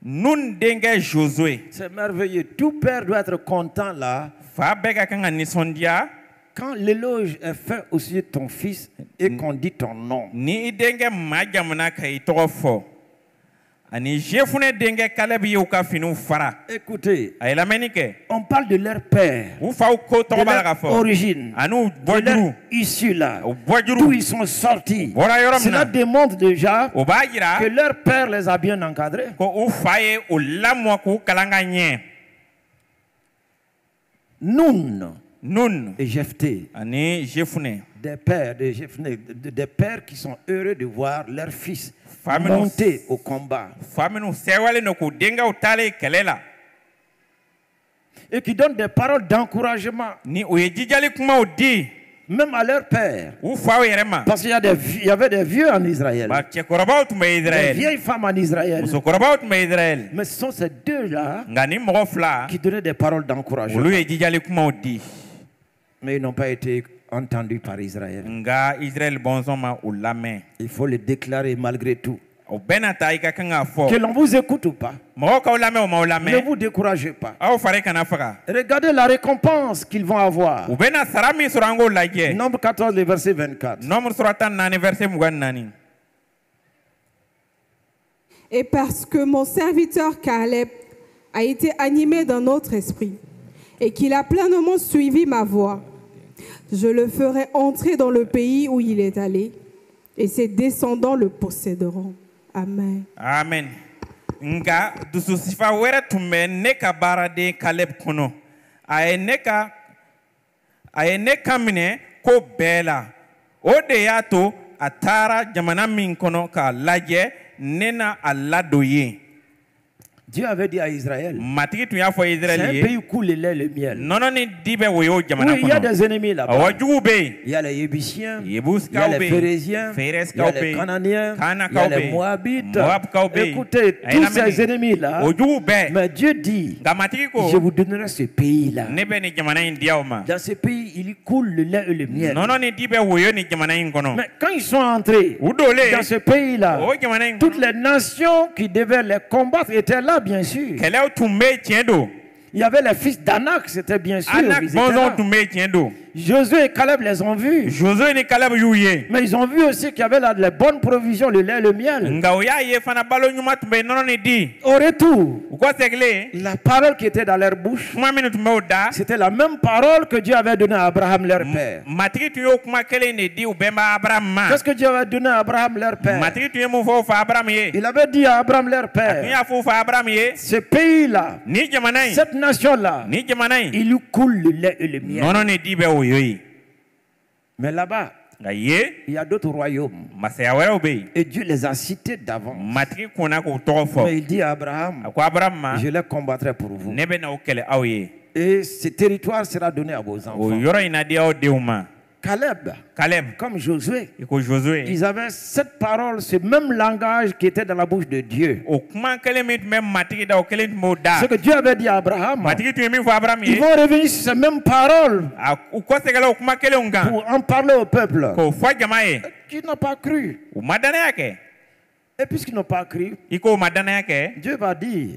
Nun denge Josué. C'est merveilleux. Tout père doit être content là. Fa bega kanga nisondia. Quand l'éloge est fait au sujet de ton fils et qu'on dit ton nom. Ni denge majamna kai tofo. Ani jefune denge Caleb ye ou ka finu fara. Écoutez. Ay la menike. On parle de leur père. Ou fa ko to balaga fo. Origine. Anu de bojuru. leur issue là. D'où ils sont sortis. Cela démontre déjà que leur père les a bien encadrés. Ko ou faye ou lamwa ko kalanga nye. Nun et Jephthé, des pères qui sont heureux de voir leur fils monter au combat et qui donnent des paroles d'encouragement même à leur père, parce qu'il y avait des vieux en Israël, des vieilles femmes en Israël, mais ce sont ces deux-là qui donnaient des paroles d'encouragement. Mais ils n'ont pas été entendus par Israël. Il faut le déclarer malgré tout. Que l'on vous écoute ou pas, ne vous découragez pas. Regardez la récompense qu'ils vont avoir. Nombre 14, le verset 24. Et parce que mon serviteur Caleb a été animé d'un autre esprit et qu'il a pleinement suivi ma voie, je le ferai entrer dans le pays où il est allé et ses descendants le posséderont. Amen. Amen. Nga dusu sifa wera tume neka barade Caleb kono. Aye neka mine ko bela. Ode yato atara jamana min kono ka laje nena aladoye. Dieu avait dit à Israël, c'est un pays où coule le lait et le miel. Oui, il y a des ennemis là-bas. Il y a les Yébusiens, il y a les Phérésiens, il y a les Cananéens, il y a les Moabites. Écoutez, tous ces ennemis-là, mais Dieu dit, je vous donnerai ce pays-là. Dans ce pays, il coule le lait et le miel. Mais quand ils sont entrés dans ce pays-là, toutes les nations qui devaient les combattre étaient là. Bien sûr. Il y avait les fils d'Anak, c'était bien sûr. Josué et Caleb les ont vus. Mais ils ont vu aussi qu'il y avait là les bonnes provisions, le lait et le miel. Au retour, la parole qui était dans leur bouche, c'était la même parole que Dieu avait donnée à Abraham leur père. Qu'est-ce que Dieu avait donné à Abraham leur père? Il avait dit à Abraham leur père, ce pays-là, cette nation-là, il lui coule le lait et le miel. Mais là-bas, il y a d'autres royaumes. Et Dieu les a cités d'avant. Mais il dit à Abraham, je les combattrai pour vous. Et ce territoire sera donné à vos enfants. Caleb, comme Josué, ils avaient cette parole, ce même langage qui était dans la bouche de Dieu. Ce que Dieu avait dit à Abraham, ils vont revenir sur ces mêmes paroles pour en parler au peuple qui n'ont pas cru. Et puisqu'ils n'ont pas cru, Dieu va dire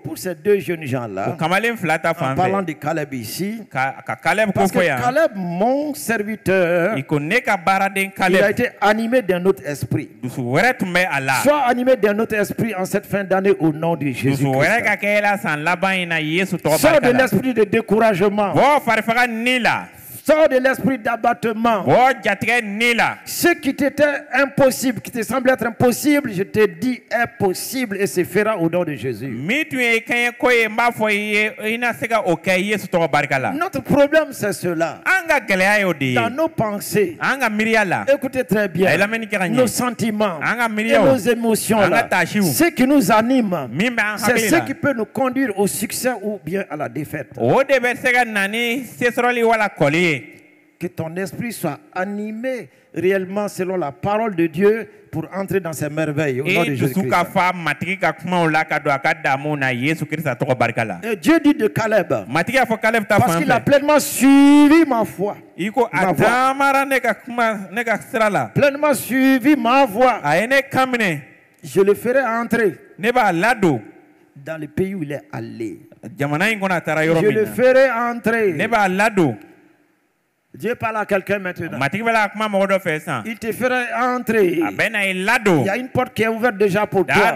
pour ces deux jeunes gens-là, en parlant de Caleb ici, parce que Caleb, mon serviteur, il a été animé d'un autre esprit. Sois animé d'un autre esprit en cette fin d'année au nom de Jésus. Sors de l'esprit de découragement. sors de l'esprit d'abattement. Ce qui t'était impossible, qui te semblait être impossible, je te dis est possible et se fera au nom de Jésus. Notre problème c'est cela. Dans nos pensées, écoutez très bien, nos sentiments et nos émotions, là, ce qui nous anime, c'est ce qui peut nous conduire au succès ou bien à la défaite. Que ton esprit soit animé réellement selon la parole de Dieu pour entrer dans ces merveilles au nom de Jésus-Christ. Et Dieu dit de Caleb, parce qu'il a pleinement suivi ma foi. Pleinement suivi ma voie. Je le ferai entrer dans le pays où il est allé. Je le ferai entrer. Dieu parle à quelqu'un maintenant. Il te fera entrer. Il y a une porte qui est ouverte déjà pour toi.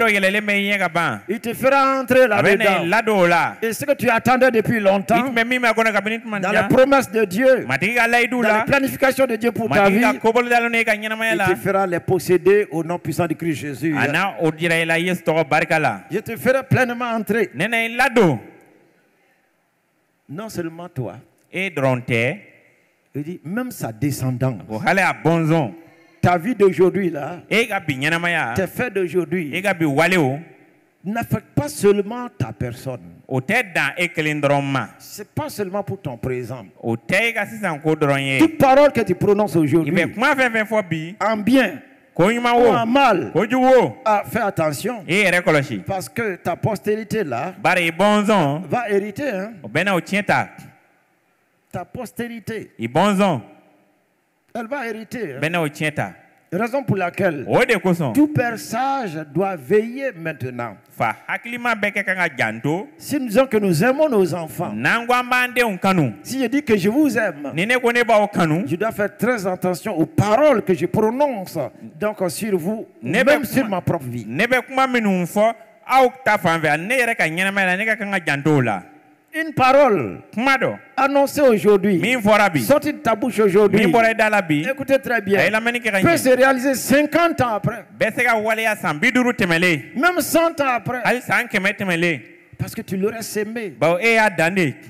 Il te fera entrer là-dedans. Et ce que tu attendais depuis longtemps, dans la promesse de Dieu, dans la planification de Dieu pour ta vie, il te fera les posséder au nom puissant de Christ Jésus. Je te ferai pleinement entrer. Non seulement toi, il dit, même sa descendance. Ta vie d'aujourd'hui là, tes faits d'aujourd'hui, n'affecte pas seulement ta personne. C'est pas seulement pour ton présent. Toute parole que tu prononces aujourd'hui, en bien ou en mal, fais attention. Parce que ta postérité là va hériter. Ta postérité, elle va hériter. Raison pour laquelle tout père sage doit veiller maintenant. Si nous disons que nous aimons nos enfants, si je dis que je vous aime, je dois faire très attention aux paroles que je prononce donc sur vous, même sur ma propre vie. Une parole annoncée aujourd'hui, sortie de ta bouche aujourd'hui, écoutez très bien, peut se réaliser 50 ans après, même 100 ans après, parce que tu l'aurais sémé.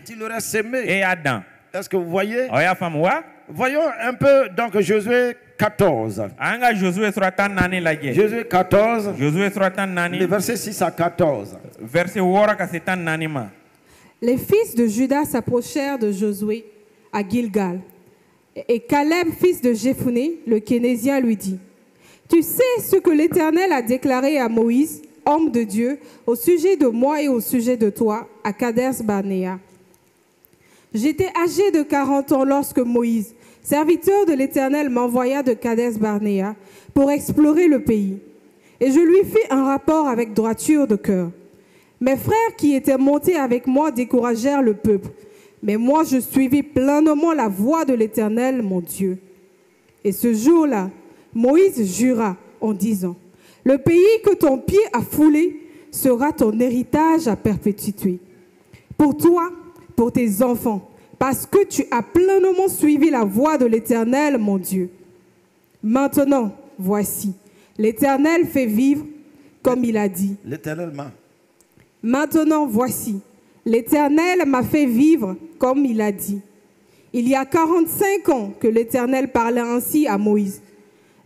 Tu l'aurais sémé. Est-ce que vous voyez? Voyons un peu donc Josué 14. Josué 14, le verset 6 à 14. Les fils de Juda s'approchèrent de Josué à Gilgal. Et Caleb, fils de Jephuné, le Kénésien, lui dit, « Tu sais ce que l'Éternel a déclaré à Moïse, homme de Dieu, au sujet de moi et au sujet de toi, à Kadesh-Barnéa. J'étais âgé de 40 ans lorsque Moïse, serviteur de l'Éternel, m'envoya de Kadesh-Barnéa pour explorer le pays. Et je lui fis un rapport avec droiture de cœur. Mes frères qui étaient montés avec moi découragèrent le peuple, mais moi je suivis pleinement la voie de l'Éternel, mon Dieu. Et ce jour-là, Moïse jura en disant, « Le pays que ton pied a foulé sera ton héritage à perpétuité. Pour toi, pour tes enfants, parce que tu as pleinement suivi la voie de l'Éternel, mon Dieu. Maintenant, voici, l'Éternel fait vivre comme il a dit. » Maintenant, voici, l'Éternel m'a fait vivre comme il a dit. Il y a 45 ans que l'Éternel parlait ainsi à Moïse,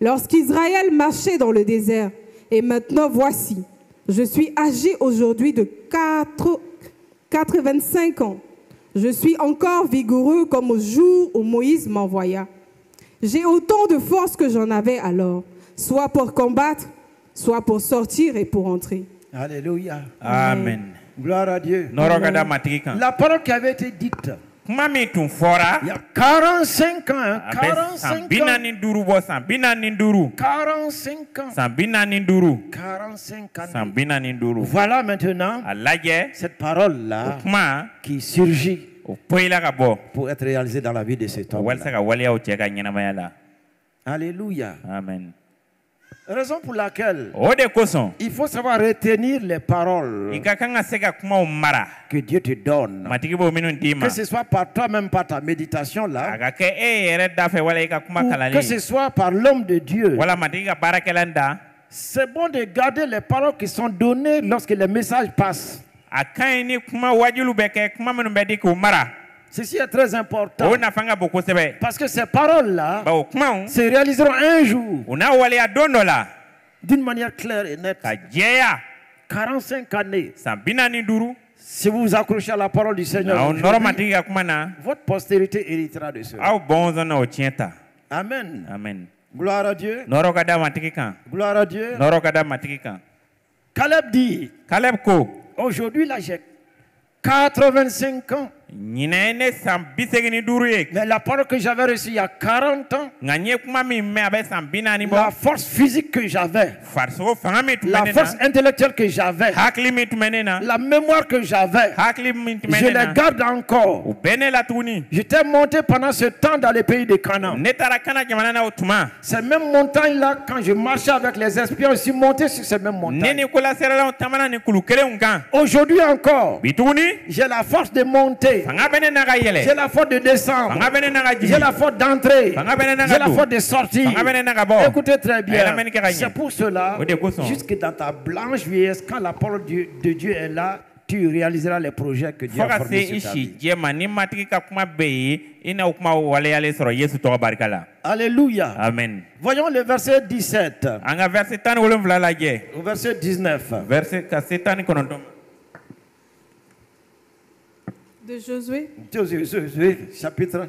lorsqu'Israël marchait dans le désert. Et maintenant, voici, je suis âgé aujourd'hui de 85 ans. Je suis encore vigoureux comme au jour où Moïse m'envoya. J'ai autant de force que j'en avais alors, soit pour combattre, soit pour sortir et pour entrer. Alléluia. Amen. Gloire à Dieu. Amen. La parole qui avait été dite il y a 45 ans. 45 ans. Voilà maintenant cette parole-là qui surgit pour être réalisée dans la vie de cet homme. Alléluia. Amen. Raison pour laquelle il faut savoir retenir les paroles que Dieu te donne. Que ce soit par toi-même, par ta méditation là, ou que ce soit par l'homme de Dieu. C'est bon de garder les paroles qui sont données lorsque les messages passent. Ceci est très important. Parce que ces paroles-là se réaliseront un jour d'une manière claire et nette. 45 années. Si vous vous accrochez à la parole du Seigneur, votre postérité héritera de cela. Amen. Amen. Gloire à Dieu. Gloire à Dieu. Caleb dit, aujourd'hui là j'ai 85 ans. Mais la parole que j'avais reçue il y a 40 ans, la force physique que j'avais, la force intellectuelle que j'avais, la mémoire que j'avais, je les garde encore. J'étais monté pendant ce temps dans les pays de Canaan. Ces mêmes montagnes-là, quand je marchais avec les espions, je suis monté sur ces mêmes montagnes. Aujourd'hui encore, j'ai la force de monter. J'ai la force de descendre. J'ai la force d'entrer. J'ai la force de sortir. Écoutez très bien. C'est pour cela, jusque dans ta blanche vieillesse, quand la parole de Dieu est là, tu réaliseras les projets que Dieu a formés sur ta vie. Alléluia. Amen. Voyons le verset 17. Au verset 19. De Josué. Josué, chapitre,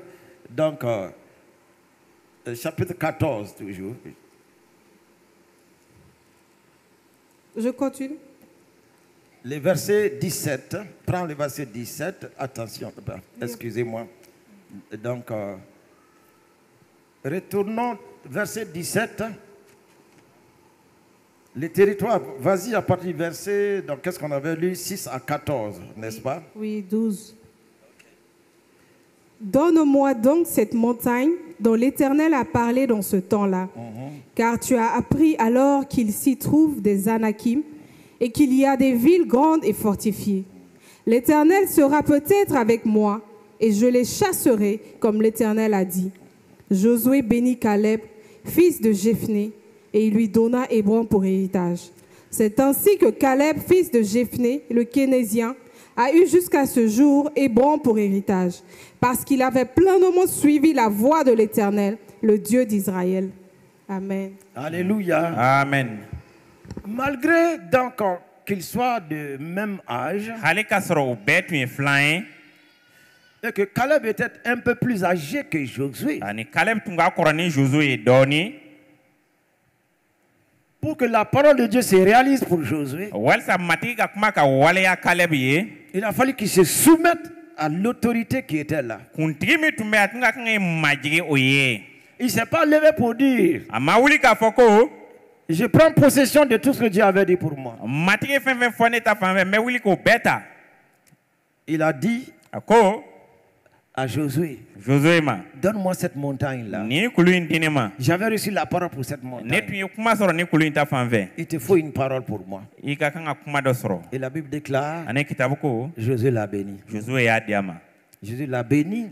donc, chapitre 14 toujours. Je continue. Le verset 17, prends le verset 17, attention, excusez-moi. Donc, retournons, verset 17. Le territoire, vas-y à partir du verset, donc qu'est-ce qu'on avait lu, 6 à 14, n'est-ce pas? Oui, 12. Donne-moi donc cette montagne dont l'Éternel a parlé dans ce temps-là, car tu as appris alors qu'il s'y trouve des Anakim et qu'il y a des villes grandes et fortifiées. L'Éternel sera peut-être avec moi et je les chasserai comme l'Éternel a dit. Josué bénit Caleb, fils de Jephné, et il lui donna Hébron pour héritage. C'est ainsi que Caleb, fils de Jephné, le Kénésien, a eu jusqu'à ce jour Hébron pour héritage, parce qu'il avait pleinement suivi la voie de l'Éternel, le Dieu d'Israël. Amen. Alléluia. Amen. Malgré donc qu'ils soient de même âge, et que Caleb était un peu plus âgé que Josué, pour que la parole de Dieu se réalise pour Josué, il a fallu qu'il se soumette à l'autorité qui était là. Il ne s'est pas levé pour dire je prends possession de tout ce que Dieu avait dit pour moi. Il a dit à Josué, donne-moi cette montagne-là. J'avais reçu la parole pour cette montagne. Il te faut une parole pour moi. Et la Bible déclare, Josué l'a béni. Jésus l'a béni.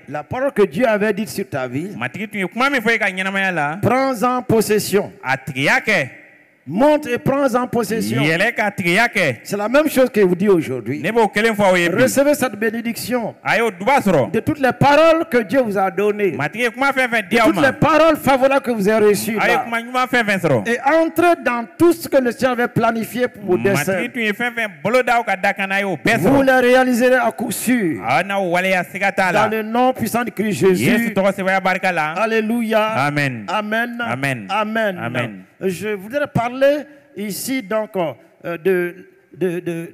La parole que Dieu avait dite sur ta vie, prends-en possession. Monte et prends en possession. C'est la même chose que vous dit aujourd'hui. Recevez cette bénédiction de toutes les paroles que Dieu vous a données, de toutes les paroles favorables que vous avez reçues là. Et entrez dans tout ce que le Seigneur avait planifié pour vos desseins. Vous les réaliserez à coup sûr. Dans le nom puissant de Christ Jésus. Alléluia. Amen. Amen. Amen. Amen. Amen. Je voudrais parler ici donc de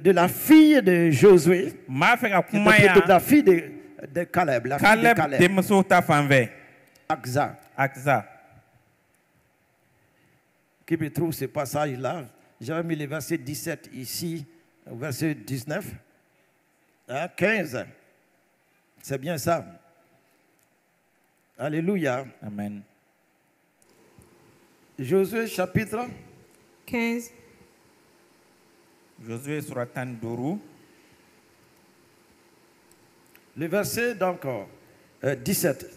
la fille de Josué, de la fille de Caleb, la fille de Caleb. Aksa. Qui me trouve ce passage-là. J'avais mis le verset 17 ici, au verset 19, 15. C'est bien ça. Alléluia. Amen. Josué chapitre 15. Josué sura tan duuru. Le verset donc 17.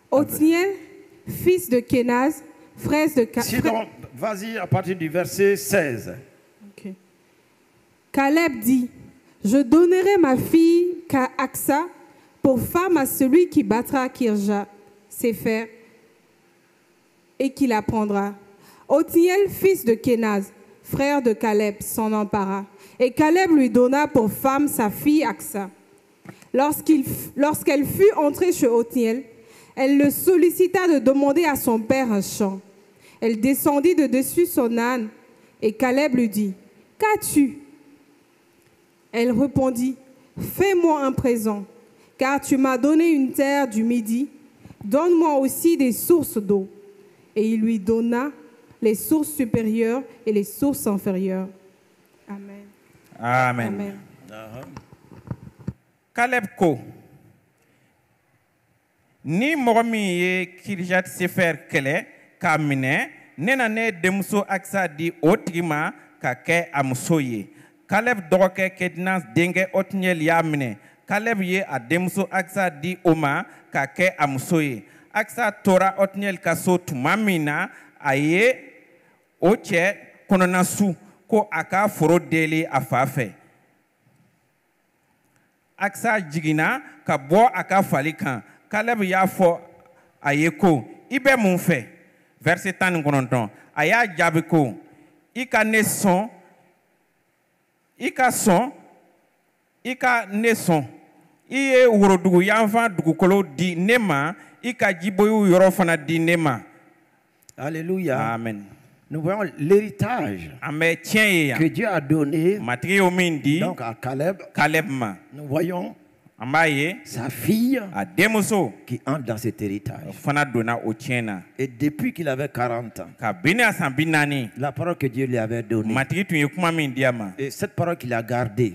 Othniel, fils de Kenaz, frère de Sinon, vas-y à partir du verset 16. Okay. Caleb dit, je donnerai ma fille Aksa pour femme à celui qui battra Kirja, Sépher, et qui la prendra. Othniel, fils de Kenaz, frère de Caleb, s'en empara. Et Caleb lui donna pour femme sa fille Aksa. Lorsqu'elle fut entrée chez Othniel, elle le sollicita de demander à son père un champ. Elle descendit de dessus son âne, et Caleb lui dit, « Qu'as-tu » Elle répondit, « Fais-moi un présent, car tu m'as donné une terre du Midi. Donne-moi aussi des sources d'eau. » Et il lui donna les sources supérieures et les sources inférieures. Amen. Amen. Amen. Caleb ko ni mɔgɔ min ye Kirjat Sefer kɛlɛ k'a minɛ ne na ne denmuso Aksa di o tigi ma ka kɛ a muso ye. Caleb dɔgɔkɛ Kedina denkɛ Othniel y'a minɛ. Caleb ye a denmuso Aksa di o ma ka kɛ a muso ye. Aksa tora Othniel ka so tuma min na a ye o cɛ kɔnɔna su ko a ka foro deli a fa fɛ. Aksa jigina ka bɔ a ka fali kan. Caleb y'a fɔ a ye ko i bɛ mun fɛ? Verset 19. A y'a jaabi ko i ka ne sɔn i ka ne sɔn i ye worodugu yanfan dugukolo di ne ma i ka jiboyu yɔrɔ fana di ne ma. Alléluia. Amen. Nous voyons l'héritage que Dieu a donné donc à Caleb. Nous voyons sa fille qui entre dans cet héritage. Et depuis qu'il avait 40 ans, la parole que Dieu lui avait donnée, et cette parole qu'il a gardée,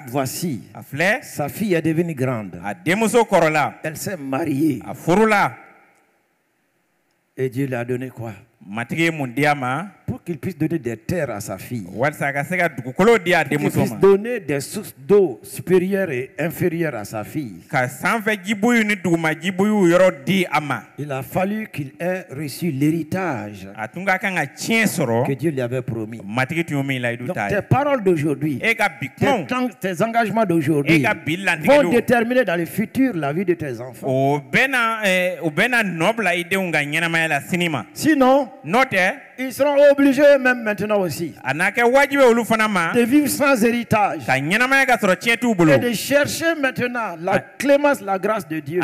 voici, sa fille est devenue grande. Elle s'est mariée. Et Dieu lui a donné quoi? Pour qu'il puisse donner des terres à sa fille. Pour qu'il puisse donner des sources d'eau supérieures et inférieures à sa fille. Il a fallu qu'il ait reçu l'héritage que Dieu lui avait promis. Donc tes paroles d'aujourd'hui, tes engagements d'aujourd'hui vont déterminer dans le futur la vie de tes enfants. Sinon, ils seront obligés même maintenant aussi de vivre sans héritage et de chercher maintenant la clémence, la grâce de Dieu.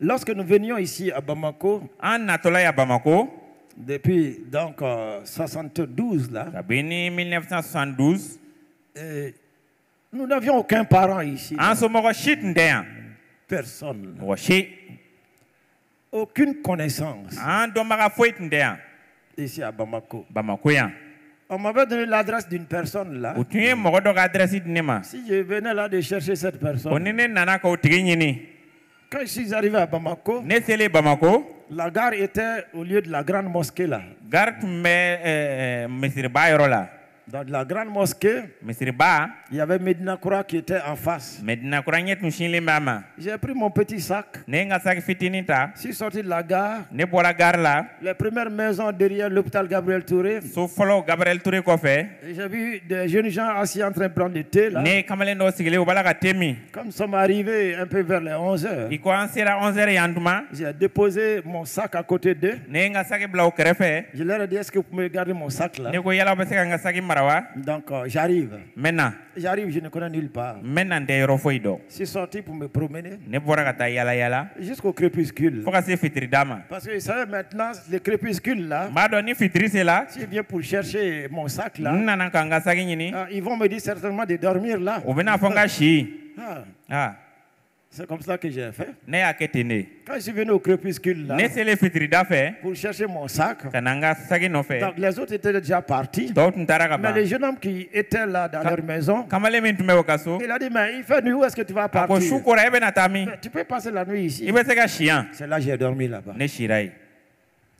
Lorsque nous venions ici à Bamako, depuis donc 72 là, nous n'avions aucun parent ici. Personne. Aucune connaissance. Ici à Bamako. On m'avait donné l'adresse d'une personne là. Si je venais là de chercher cette personne. Quand je suis arrivé à Bamako, la gare était au lieu de la grande mosquée là. Dans la grande mosquée, il y avait Medina Koura qui était en face. J'ai pris mon petit sac. Je suis sorti de la gare. Les premières maisons derrière l'hôpital Gabriel Touré. J'ai vu des jeunes gens assis en train de prendre du thé là. Comme nous sommes arrivés un peu vers les 11h, j'ai déposé mon sac à côté d'eux. Je leur ai dit, est-ce que vous pouvez garder mon sac là? Donc j'arrive. J'arrive, je ne connais nulle part. Je suis sorti pour me promener jusqu'au crépuscule. Parce que vous savez maintenant, le crépuscule là, si je viens pour chercher mon sac là, ils vont me dire certainement de dormir là. C'est comme ça que j'ai fait. Ne ya ketene. Quand je suis venu au crépuscule là, ne sele fitri da fait pour chercher mon sac, kananga sagi no fait. Donc les autres étaient déjà partis. Mais les jeunes hommes qui étaient là dans leur maison, kamale min tume wakaso. Il a dit mais il fait nuit, où est-ce que tu vas partir? Tu peux passer la nuit ici. C'est là que j'ai dormi là-bas. Ne shirai.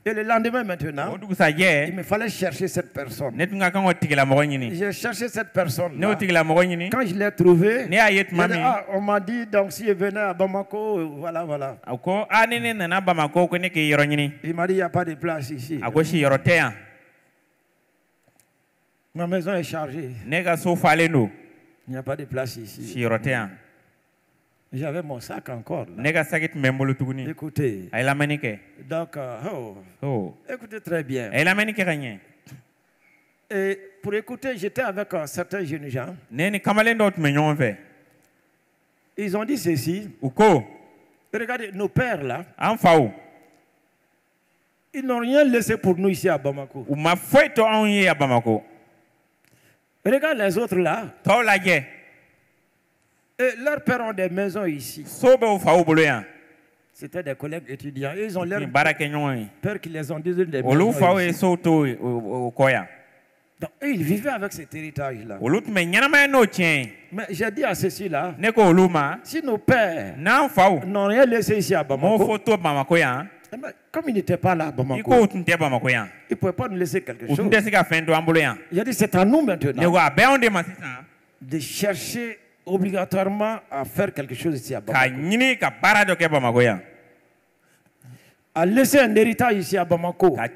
Et le lendemain maintenant, il me fallait chercher cette personne. J'ai cherché cette personne. Quand je l'ai trouvé, on m'a dit donc si je venais à Bamako, voilà. Il m'a dit il n'y a pas de place ici. Ma maison est chargée. Il n'y a pas de place ici. J'avais mon sac encore là. Écoutez. Donc, écoutez très bien. Et pour écouter, j'étais avec un certain jeune gens. Ils ont dit ceci. Regardez, nos pères là. Ils n'ont rien laissé pour nous ici à Bamako. Regarde les autres là. Et leurs pères ont des maisons ici. C'était des collègues étudiants. Ils ont leurs pères qui les ont donné des maisons ici. Donc, ils vivaient avec cet héritage-là. Mais j'ai dit à ceux-ci-là, si nos pères n'ont rien laissé ici à Bamako, comme ils n'étaient pas là à Bamako, ils ne pouvaient pas nous laisser quelque chose. J'ai dit, c'est à nous maintenant de chercher obligatoirement à faire quelque chose ici à Bamako. À laisser un héritage ici à Bamako. Et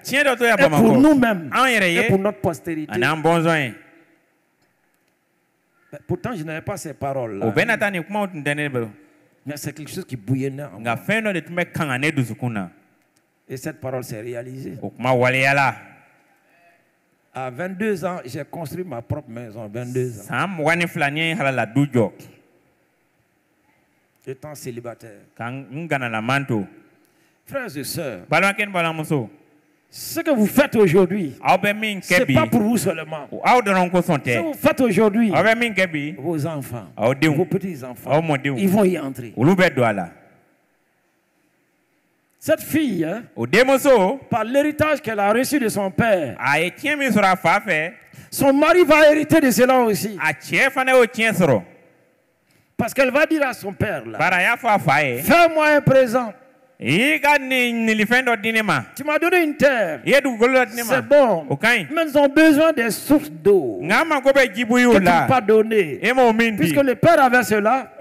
pour nous-mêmes. Et pour notre postérité. Pourtant, je n'avais pas ces paroles-là. Mais c'est quelque chose qui bouillonnait en moi. Et cette parole s'est réalisée. À 22 ans, j'ai construit ma propre maison. 22 ans. Étant célibataire. Frères et sœurs, ce que vous faites aujourd'hui, ce n'est pas pour vous seulement. Ce que vous faites aujourd'hui, vos enfants, vos petits-enfants, ils vont y entrer. Cette fille, par l'héritage qu'elle a reçu de son père, son mari va hériter de cela aussi. Parce qu'elle va dire à son père, fais-moi un présent. Tu m'as donné une terre. C'est bon. Mais ils ont besoin des sources d'eau que tu ne peux pas donner. Puisque le père avait cela,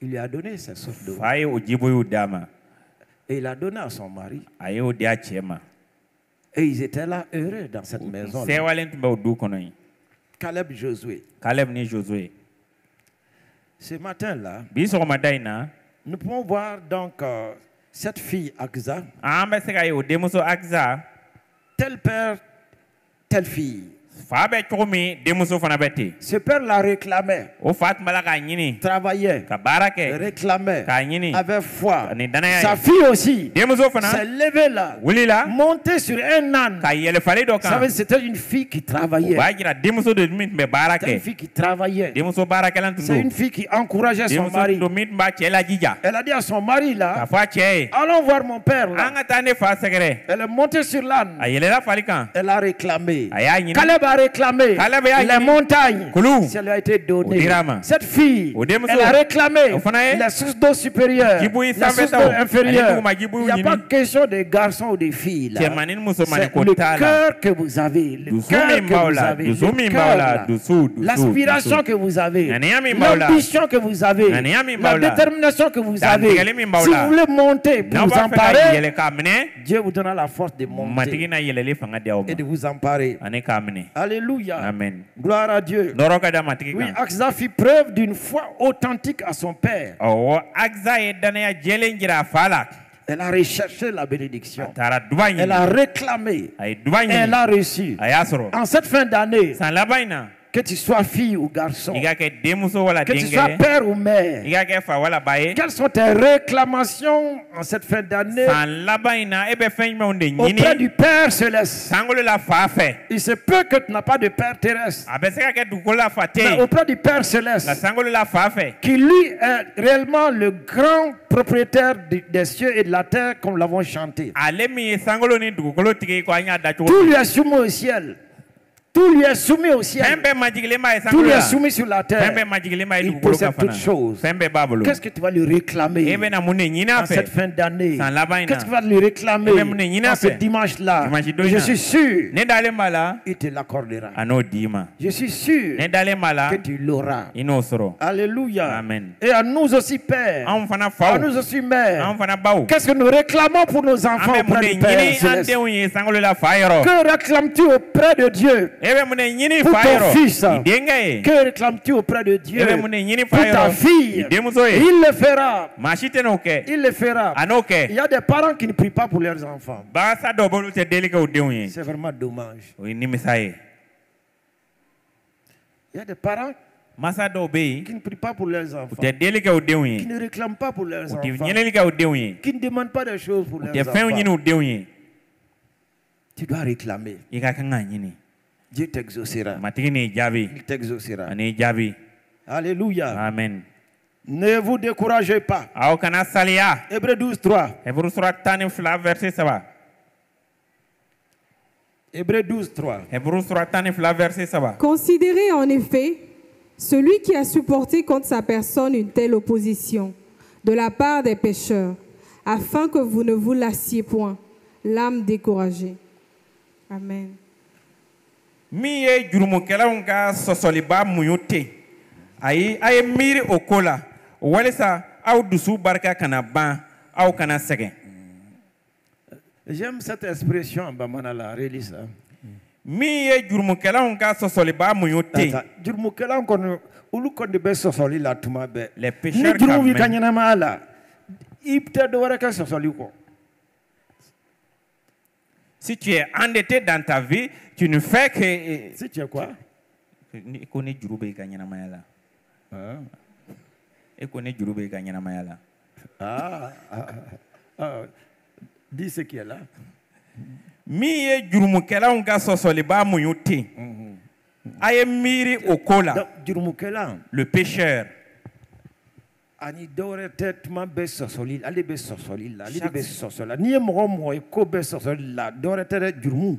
il lui a donné ces sources d'eau. Et il a donné à son mari. Et ils étaient là heureux dans cette maison. Caleb Josué. Ce matin-là, nous pouvons voir donc cette fille Aksa. Tel père, telle fille. Ce père la réclamait, travaillait, réclamait, avait foi. Sa fille aussi s'est levée là, montée sur un âne. C'était une fille qui travaillait. C'était une fille qui travaillait. C'est une fille qui encourageait son mari. Elle a dit à son mari là, allons voir mon père là. Elle est montée sur l'âne. Elle a réclamé. Caleb a réclamé les montagnes, si elle lui a été donnée. Cette fille, elle a réclamé les sources d'eau supérieures, les sources d'eau inférieures. Il n'y a pas question de garçons ou de filles. C'est le cœur que vous avez, le cœur que vous avez, le cœur, l'aspiration que vous avez, l'ambition que vous avez, la détermination que vous avez. Si vous voulez monter pour vous emparer, Dieu vous donnera la force de monter et de vous emparer. Alléluia. Amen. Gloire à Dieu. Oui, Aksa fit preuve d'une foi authentique à son père. Elle a recherché la bénédiction. Elle a réclamé. Elle a reçu. En cette fin d'année, Que tu sois fille ou garçon, que tu sois père ou mère, quelles sont tes réclamations en cette fin d'année auprès du Père Céleste? Il se peut que tu n'as pas de Père terrestre, mais auprès du Père Céleste, qui lui est réellement le grand propriétaire des cieux et de la terre, comme l'avons chanté. Tout lui est soumis au ciel. Tout lui est soumis au ciel. Tout lui est soumis sur la terre. Il possède toutes choses. Qu'est-ce que tu vas lui réclamer en cette fin d'année? Qu'est-ce que tu vas lui réclamer en ce dimanche-là? Je suis sûr il te l'accordera. Je suis sûr que tu l'auras. Alléluia. Amen. Et à nous aussi, Père, à nous aussi, Mère, qu'est-ce que nous réclamons pour nos enfants auprès du Père Céleste? Que réclames-tu auprès de Dieu pour ton fils? Que réclames-tu auprès de Dieu pour ta fille? Il le fera. Il le fera. Il y a des parents qui ne prient pas pour leurs enfants. C'est vraiment dommage. Il y a des parents qui ne prient pas pour leurs enfants, qui ne réclament pas pour leurs enfants, qui ne demandent pas de choses pour leurs enfants. Tu dois réclamer. Dieu t'exaucera. Il t'exaucera. Alléluia. Amen. Ne vous découragez pas. Hébreux 12, 3. Hébreux 12, 3. Considérez en effet celui qui a supporté contre sa personne une telle opposition de la part des pécheurs, afin que vous ne vous lassiez point, l'âme découragée. Amen. Mi ye jurumokɛlaw ka sɔsɔliba muɲu ten ayi a ye miiri o ko la walisa aw dusu barika kana ban aw kana sɛgɛn. J'aime cette expression en bamana la, relis ça. Mi ye jurumokɛlaw ka sɔsɔliba muɲu ten. Jurumokɛlaw kɔni olu kɔni bɛ sɔsɔli la tuma bɛɛ. Les pécheurs ni jurumu b'i ka ɲɛnamaya la i tɛ dɔ wɛrɛ kɛ sɔsɔli kɔ. Si tu es endetté dans ta vie, tu ne fais que... Si tu es quoi? Tu connais Djourube Ganyanamaya. Tu connais Djourube Ganyanamaya. Dis ce qui est là. Mi ye jurumukela unga sosoliba muyuti. Aye miri okola. Jurumukela. Le pécheur. Ani dore tellement be sosoli, ali be sosoli la, ali be sosola. Ni mo mo ko be sosoli la, dore tete jurumu.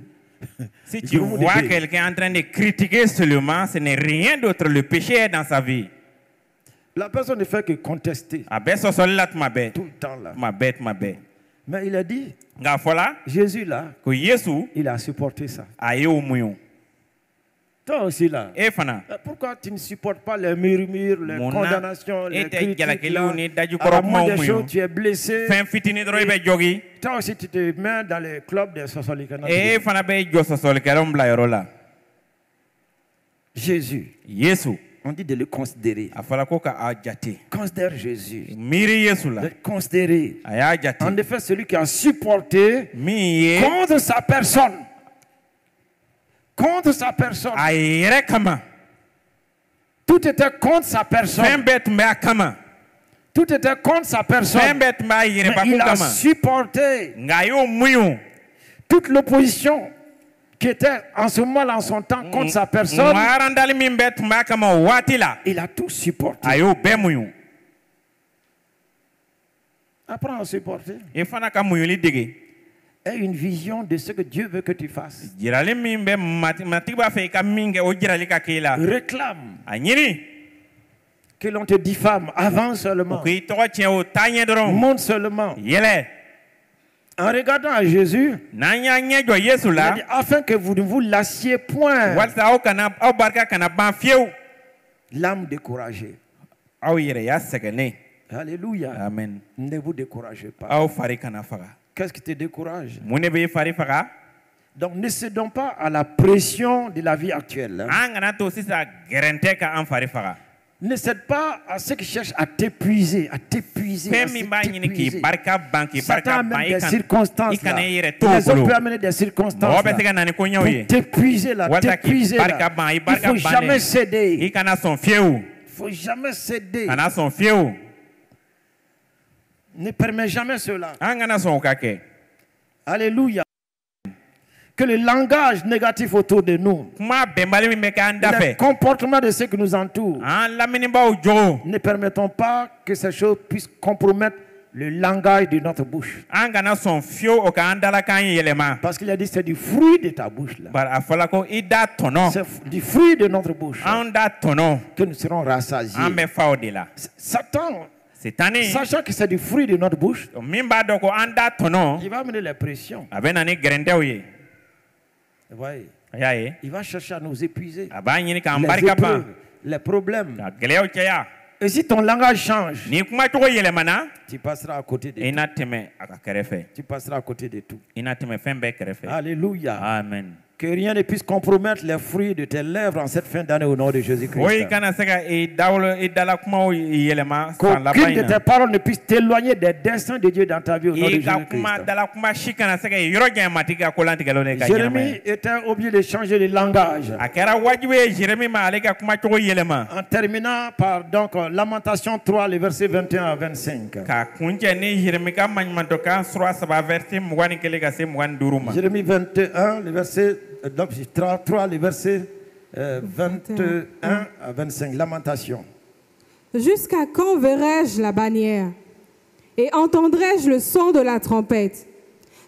Si tu vois quelqu'un en train de critiquer seulement, ce n'est rien d'autre, le péché est dans sa vie. La personne ne fait que contester. Tout le temps là. Mais il a dit, Jésus là, il a supporté ça. Toi aussi là. Pourquoi tu ne supportes pas les murmures, les condamnations, les critiques là? À la moindre des choses, tu es blessé. Toi aussi tu te mets dans les clubs des sosolikanas. Jésus. On dit de le considérer. Considère Jésus. De considérer. En effet, celui qui a supporté contre sa personne. Contre sa personne. Tout était contre sa personne. Tout était contre sa personne. Mais il a supporté toute l'opposition qui était en ce moment en son temps contre sa personne. Il a tout supporté. Apprends à supporter. Et une vision de ce que Dieu veut que tu fasses. Réclame que l'on te diffame avant seulement. Montre seulement. En regardant à Jésus, il a dit, afin que vous ne vous lassiez point, l'âme découragée. Alléluia. Amen. Ne vous découragez pas. Qu'est-ce qui te décourage? Donc ne cédons pas à la pression de la vie actuelle. Ne cède pas à ceux qui cherchent à t'épuiser, à t'épuiser. Satan amène des circonstances là. Les hommes peuvent amener des circonstances là. Pour t'épuiser là, t'épuiser là. Il ne faut jamais céder. Il ne faut jamais céder. Ne permets jamais cela. Alléluia. Que le langage négatif autour de nous, le comportement de ceux qui nous entourent, ne permettons pas que ces choses puissent compromettre le langage de notre bouche. Parce qu'il a dit c'est du fruit de ta bouche là. C'est du fruit de notre bouche que nous serons rassasiés. Satan, sachant que c'est du fruit de notre bouche, il va amener les pressions. Ouais. Il va chercher à nous épuiser. Les problèmes. Et si ton langage change, tu passeras à côté de tout. Tu passeras à côté de tout. Alléluia. Amen. Que rien ne puisse compromettre les fruits de tes lèvres en cette fin d'année au nom de Jésus-Christ. Qu'aucune de tes paroles ne puisse t'éloigner des desseins de Dieu dans ta vie au nom de Jésus-Christ. Jérémie était obligé de changer de langage. En terminant par donc Lamentation 3, les versets 21 à 25. Jérémie 21, le verset donc 3, les versets 21 à 25, Lamentation. Jusqu'à quand verrai-je la bannière et entendrai-je le son de la trompette?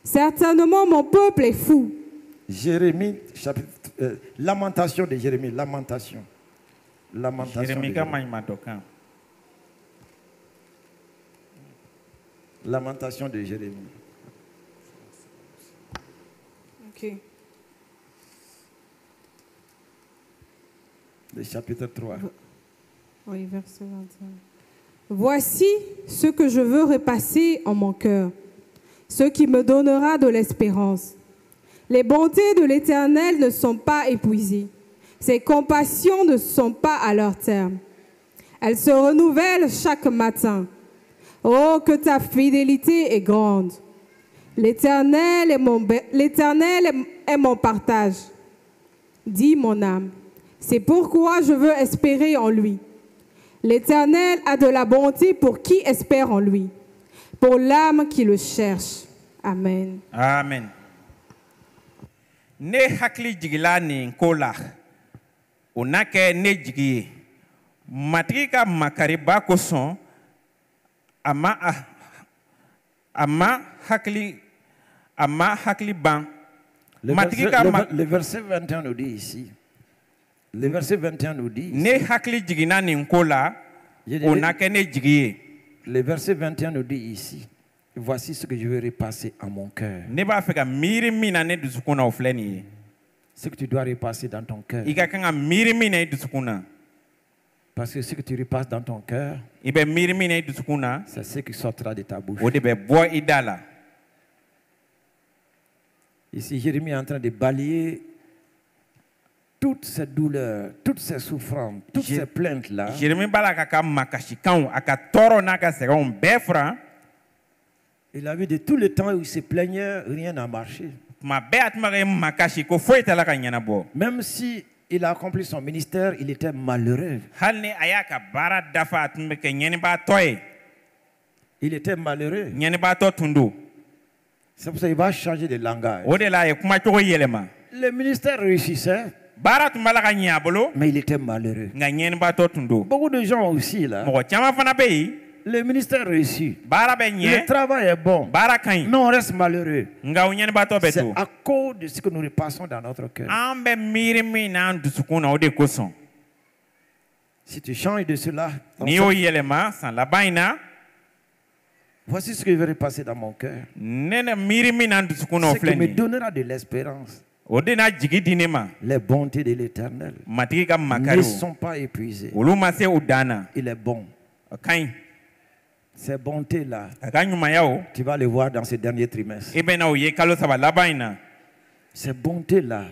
Certainement mon peuple est fou. Jérémie, chapitre, Lamentation de Jérémie, Lamentation. Lamentation de Jérémie. Lamentation de Jérémie. Ok. Le chapitre 3. Oui, verset 21. Voici ce que je veux repasser en mon cœur, ce qui me donnera de l'espérance. Les bontés de l'Éternel ne sont pas épuisées. Ses compassions ne sont pas à leur terme. Elles se renouvellent chaque matin. Oh, que ta fidélité est grande. L'Éternel est mon partage. Dis mon âme. C'est pourquoi je veux espérer en lui. L'Éternel a de la bonté pour qui espère en lui, pour l'âme qui le cherche. Amen. Amen. Ne hakli jigila ni nkola. Onake ne jigi. Matrika makariba koson. Ama hakli ban. Le verset 21 nous dit ici. Le verset 21 nous dit. Ne hakli jigina ni nkola. Onake ne jigi. Le verset 21 nous dit ici. Voici ce que je vais repasser à mon cœur. Ce que tu dois repasser dans ton cœur. Parce que ce que tu repasses dans ton cœur, c'est ce qui sortira de ta bouche. Ici, Jérémie est en train de balayer toutes ces douleurs, toutes ces souffrances, toutes ces plaintes-là. Il a vu de tout le temps où il se plaignait, rien n'a marché. Même si il a accompli son ministère, il était malheureux. Il était malheureux. C'est pour ça qu'il va changer de langage. Le ministère réussissait, mais il était malheureux. Beaucoup de gens aussi là. Le ministère réussit. Le travail est bon. Mais on reste malheureux. C'est à cause de ce que nous repassons dans notre cœur. Si tu changes de cela, voici ce que je vais repasser dans mon cœur. Ce qui me donnera de l'espérance. Les bontés de l'Éternel ne sont pas épuisées. Il est bon. Ces bontés-là, tu vas les voir dans ce dernier trimestre. Ces bontés-là,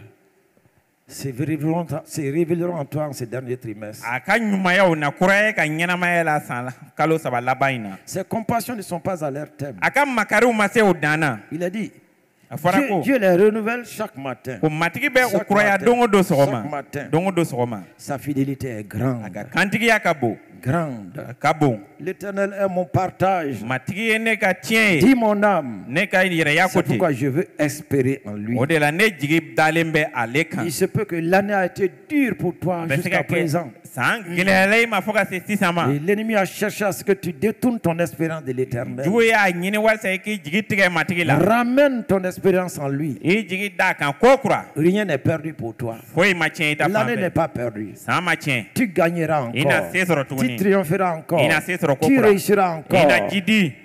se révéleront en toi en ces derniers trimestres. Ces compassions ne sont pas à leur terme. Il a dit, Dieu les renouvelle chaque matin. Chaque matin. Sa fidélité est grande. L'Éternel est mon partage. Dis mon âme. C'est pourquoi je veux espérer en lui. Il se peut que l'année a été dure pour toi jusqu'à présent. Et l'ennemi a cherché à ce que tu détournes ton espérance de l'Éternel. Ramène ton espérance en lui. Rien n'est perdu pour toi. L'année n'est pas perdue. Tu gagneras encore. Tu triompheras encore. Tu réussiras encore.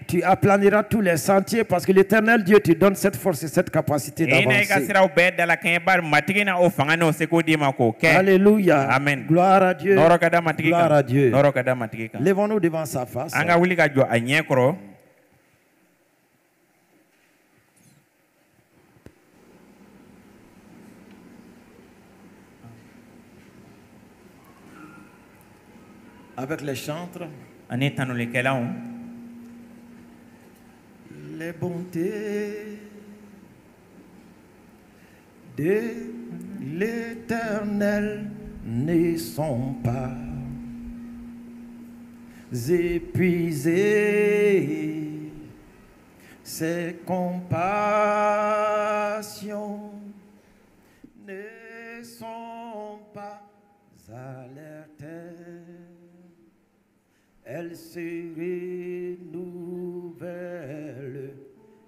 Tu aplaniras tous les sentiers parce que l'Éternel Dieu te donne cette force et cette capacité d'avancer. Alléluia. Amen. Gloire à Dieu. Gloire à Dieu. Lèvons-nous devant sa face. Avec les chantres. Les bontés de l'Éternel ne sont pas épuisées, ses compassions ne sont pas à leur terme. Elle se renouvelle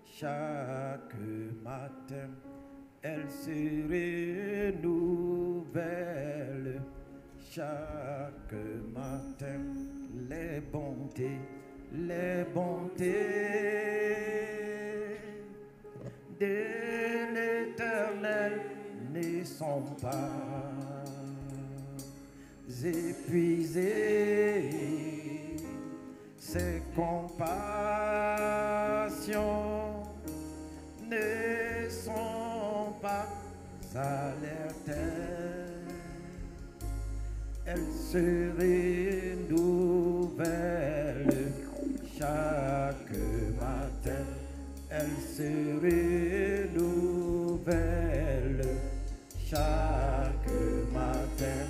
chaque matin. Elle se renouvelle chaque matin. Les bontés de l'Éternel ne sont pas épuisées. Ses compassions ne sont pas à leur terme. Elles se renouvellent chaque matin. Elles se renouvellent chaque matin.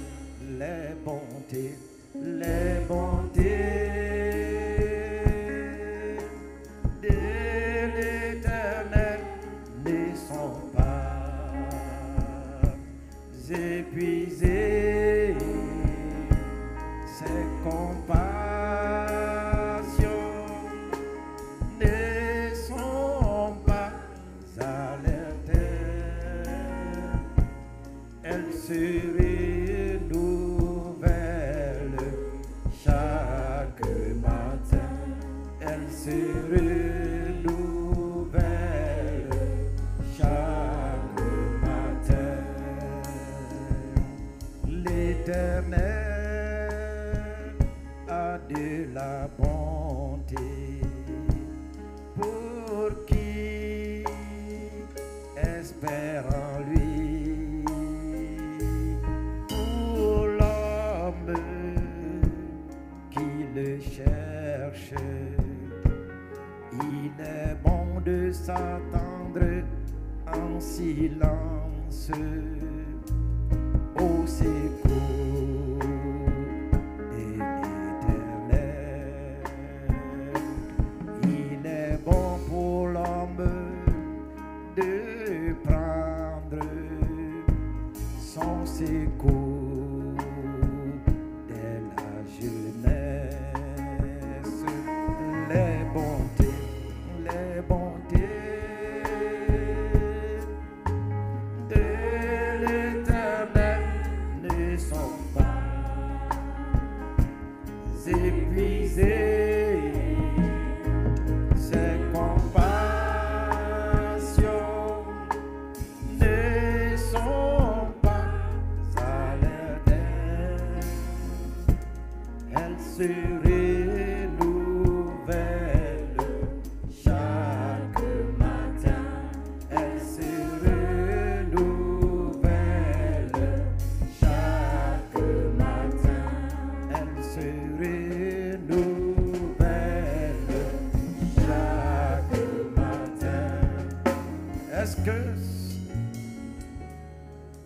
Les bontés de l'Éternel ne sont pas épuisées. Ses compassions ne sont pas à leur terme. Elles se renouvellent chaque matin. Elles se renouvellent chaque matin. L'Éternel a de la bonté pour qui espère en lui. Pour l'homme qui le cherche, il est bon de s'attendre en silence au secours de l'Éternel. Il est bon pour l'homme de prendre son secours dès la jeunesse. Les bontés de l'Éternel ne sont pas épuisées. Ses compassions ne sont pas à leur terme. Elles se renouvellent chaque matin. Elles se renouvellent que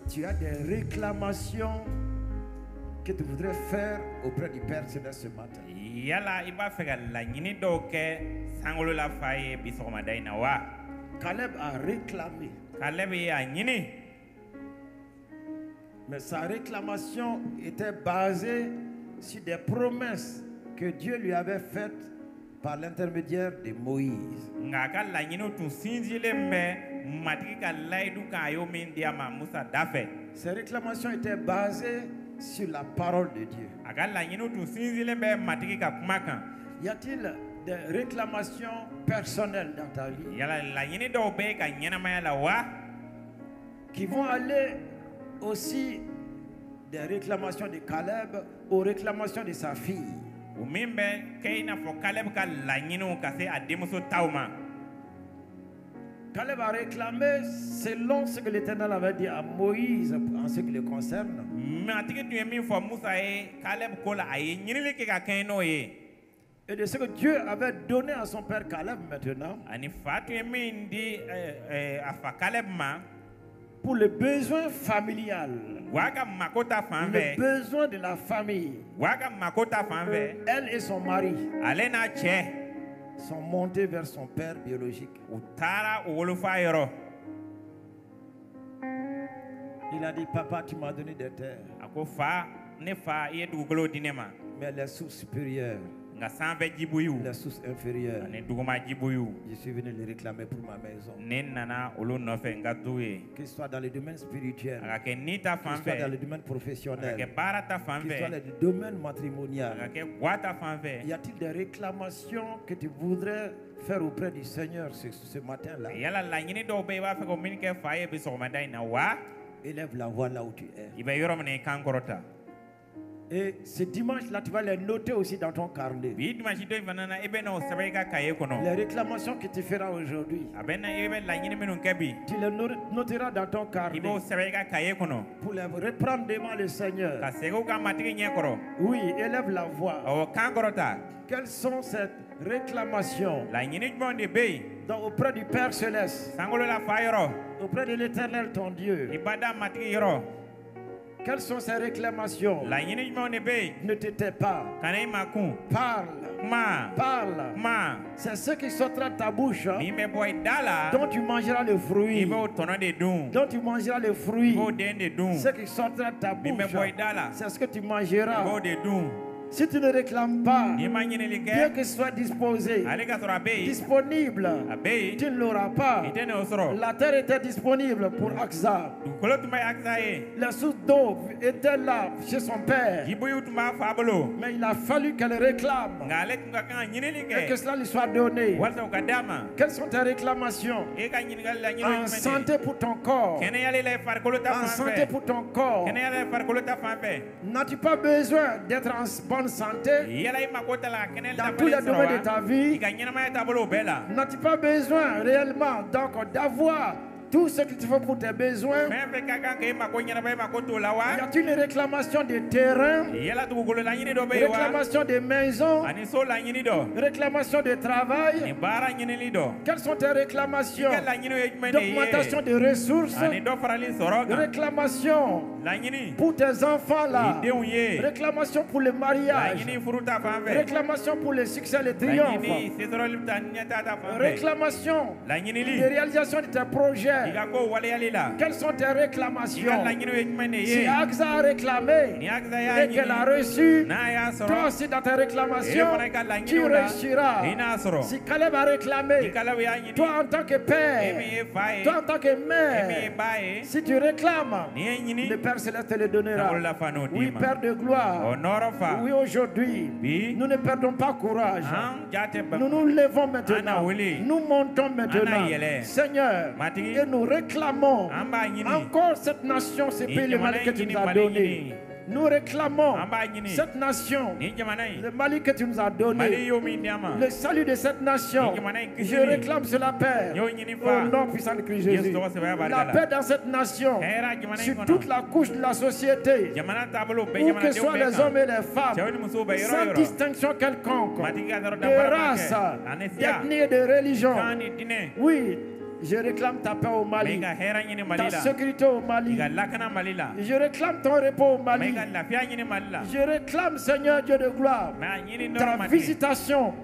tu as des réclamations que tu voudrais faire auprès du Père Céleste ce matin? Caleb a réclamé. Mais sa réclamation était basée sur des promesses que Dieu lui avait faites par l'intermédiaire de Moïse. Ces réclamations étaient basées sur la parole de Dieu. Y a-t-il des réclamations personnelles dans ta vie qui vont aller aussi des réclamations de Caleb aux réclamations de sa fille? Caleb a réclamé selon ce que l'Éternel avait dit à Moïse en ce qui le concerne. Et de ce que Dieu avait donné à son père Caleb maintenant, pour le besoin familial, le besoin de la famille, elle et son mari sont montés vers son père biologique. Il a dit, papa, tu m'as donné des terres, mais les sources supérieures, les sources inférieures, je suis venu les réclamer pour ma maison. Que ce soit dans le domaine spirituel, que ce soit dans le domaine professionnel, que ce soit dans le domaine matrimonial. Y a-t-il des réclamations que tu voudrais faire auprès du Seigneur ce matin-là? Élève la voix là où tu es. Et ce dimanche-là, tu vas les noter aussi dans ton carnet. Les réclamations que tu feras aujourd'hui, tu les noteras dans ton carnet pour les reprendre devant le Seigneur. Oui, élève la voix. Quelles sont ces réclamations auprès du Père Céleste, auprès de l'Éternel ton Dieu? Quelles sont ces réclamations? Ne te tais pas. Parle. C'est ce qui sortira de ta bouche, dont tu mangeras le fruit. Dont tu mangeras le fruit. Ce qui sortira de ta bouche, c'est ce que tu mangeras. Si tu ne réclames pas, bien que ce soit disposé, disponible, tu ne l'auras pas. La terre était disponible pour Aksa. La source d'eau était là chez son père. Mais il a fallu qu'elle réclame et que cela lui soit donné. Quelles sont tes réclamations? En santé pour ton corps. En santé pour ton corps. N'as-tu pas besoin d'être en bonne santé dans tous les domaines de ta vie? N'as-tu pas besoin réellement donc d'avoir tout ce qu'il te faut pour tes besoins? Y a-t-il une réclamation de terrain, réclamation de maison, réclamation de travail? Quelles sont tes réclamations? D'augmentation de ressources, réclamation pour tes enfants là, réclamation pour le mariage, réclamation pour le succès et le triomphe, réclamation de réalisation de tes projets. Quelles sont tes réclamations? Si Aksa a réclamé et qu'elle a reçu, toi aussi dans tes réclamations, tu réussiras. Si Caleb a réclamé, toi en tant que père, toi en tant que mère, si tu réclames, le Père Céleste te le donnera. Oui, Père de gloire, oui, aujourd'hui, nous ne perdons pas courage. Nous nous levons maintenant, nous montons maintenant, Seigneur, et nous réclamons encore cette nation, ce pays, le Mali que tu nous as donné. Nous réclamons cette nation, le Mali que tu nous as donné, le salut de cette nation. Je réclame cela, Père, au nom puissant de Christ Jésus. La paix dans cette nation, sur toute la couche de la société, où que soient les hommes et les femmes, sans distinction quelconque, de race, d'ethnie et de religion. Oui, Je réclame ta paix au Mali, ta sécurité au Mali. Je réclame ton repos au Mali. Je réclame, Seigneur Dieu de gloire, ta visitation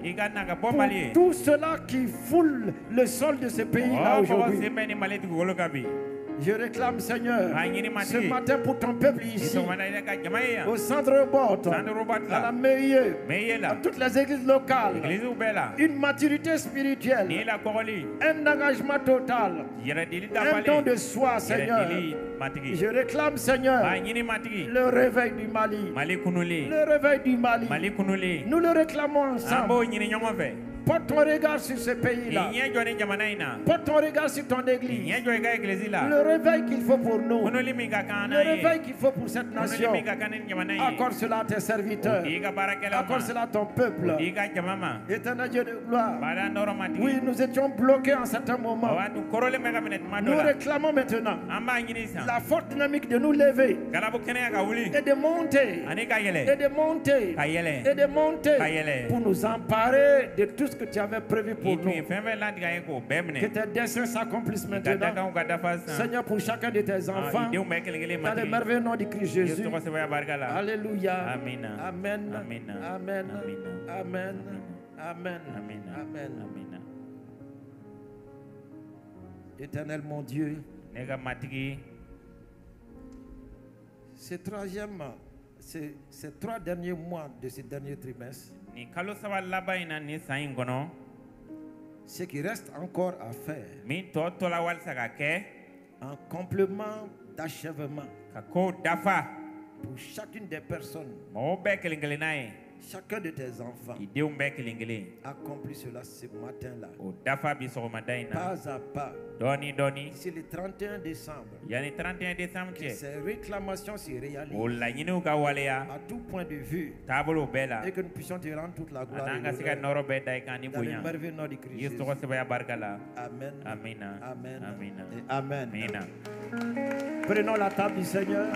pour tous ceux-là qui foulent le sol de ce pays-là aujourd'hui. Je réclame, Seigneur, ce matin pour ton peuple ici, au centre Robot, à la Meilleux, à toutes les églises locales, une maturité spirituelle, un engagement total, un don de soi, Seigneur. Je réclame, Seigneur, le réveil du Mali, le réveil du Mali. Nous le réclamons ensemble. Porte ton regard sur ce pays-là. Porte ton regard sur ton église. Le réveil qu'il faut pour nous. Le réveil qu'il faut pour cette nation. Accorde cela à tes serviteurs. Accorde cela à ton peuple. Éternel Dieu de gloire. Oui, nous étions bloqués en certains moments. Nous réclamons maintenant la forte dynamique de nous lever et de monter et de monter et de monter pour nous emparer de tout ce que tu avais prévu pour nous. Que tes desseins s'accomplissent maintenant. Seigneur, pour chacun de tes enfants, dans le merveilleux nom de Christ Jésus. Alléluia. Amen. Amen. Amen. Amen. Amen. Amen. Amen. Éternel mon Dieu, ces 3 derniers mois de ce dernier trimestre, ce qui reste encore à faire en complément d'achèvement pour chacune des personnes, chacun de tes enfants, accomplis cela ce matin-là, pas à pas. C'est le 31 décembre. Que ces réclamations se réalisent à tout point de vue et que nous puissions te rendre toute la gloire dans le merveilleux nom de Christ Jésus. Amen. Amen. Amen. Et Amen. Prenons la table du Seigneur.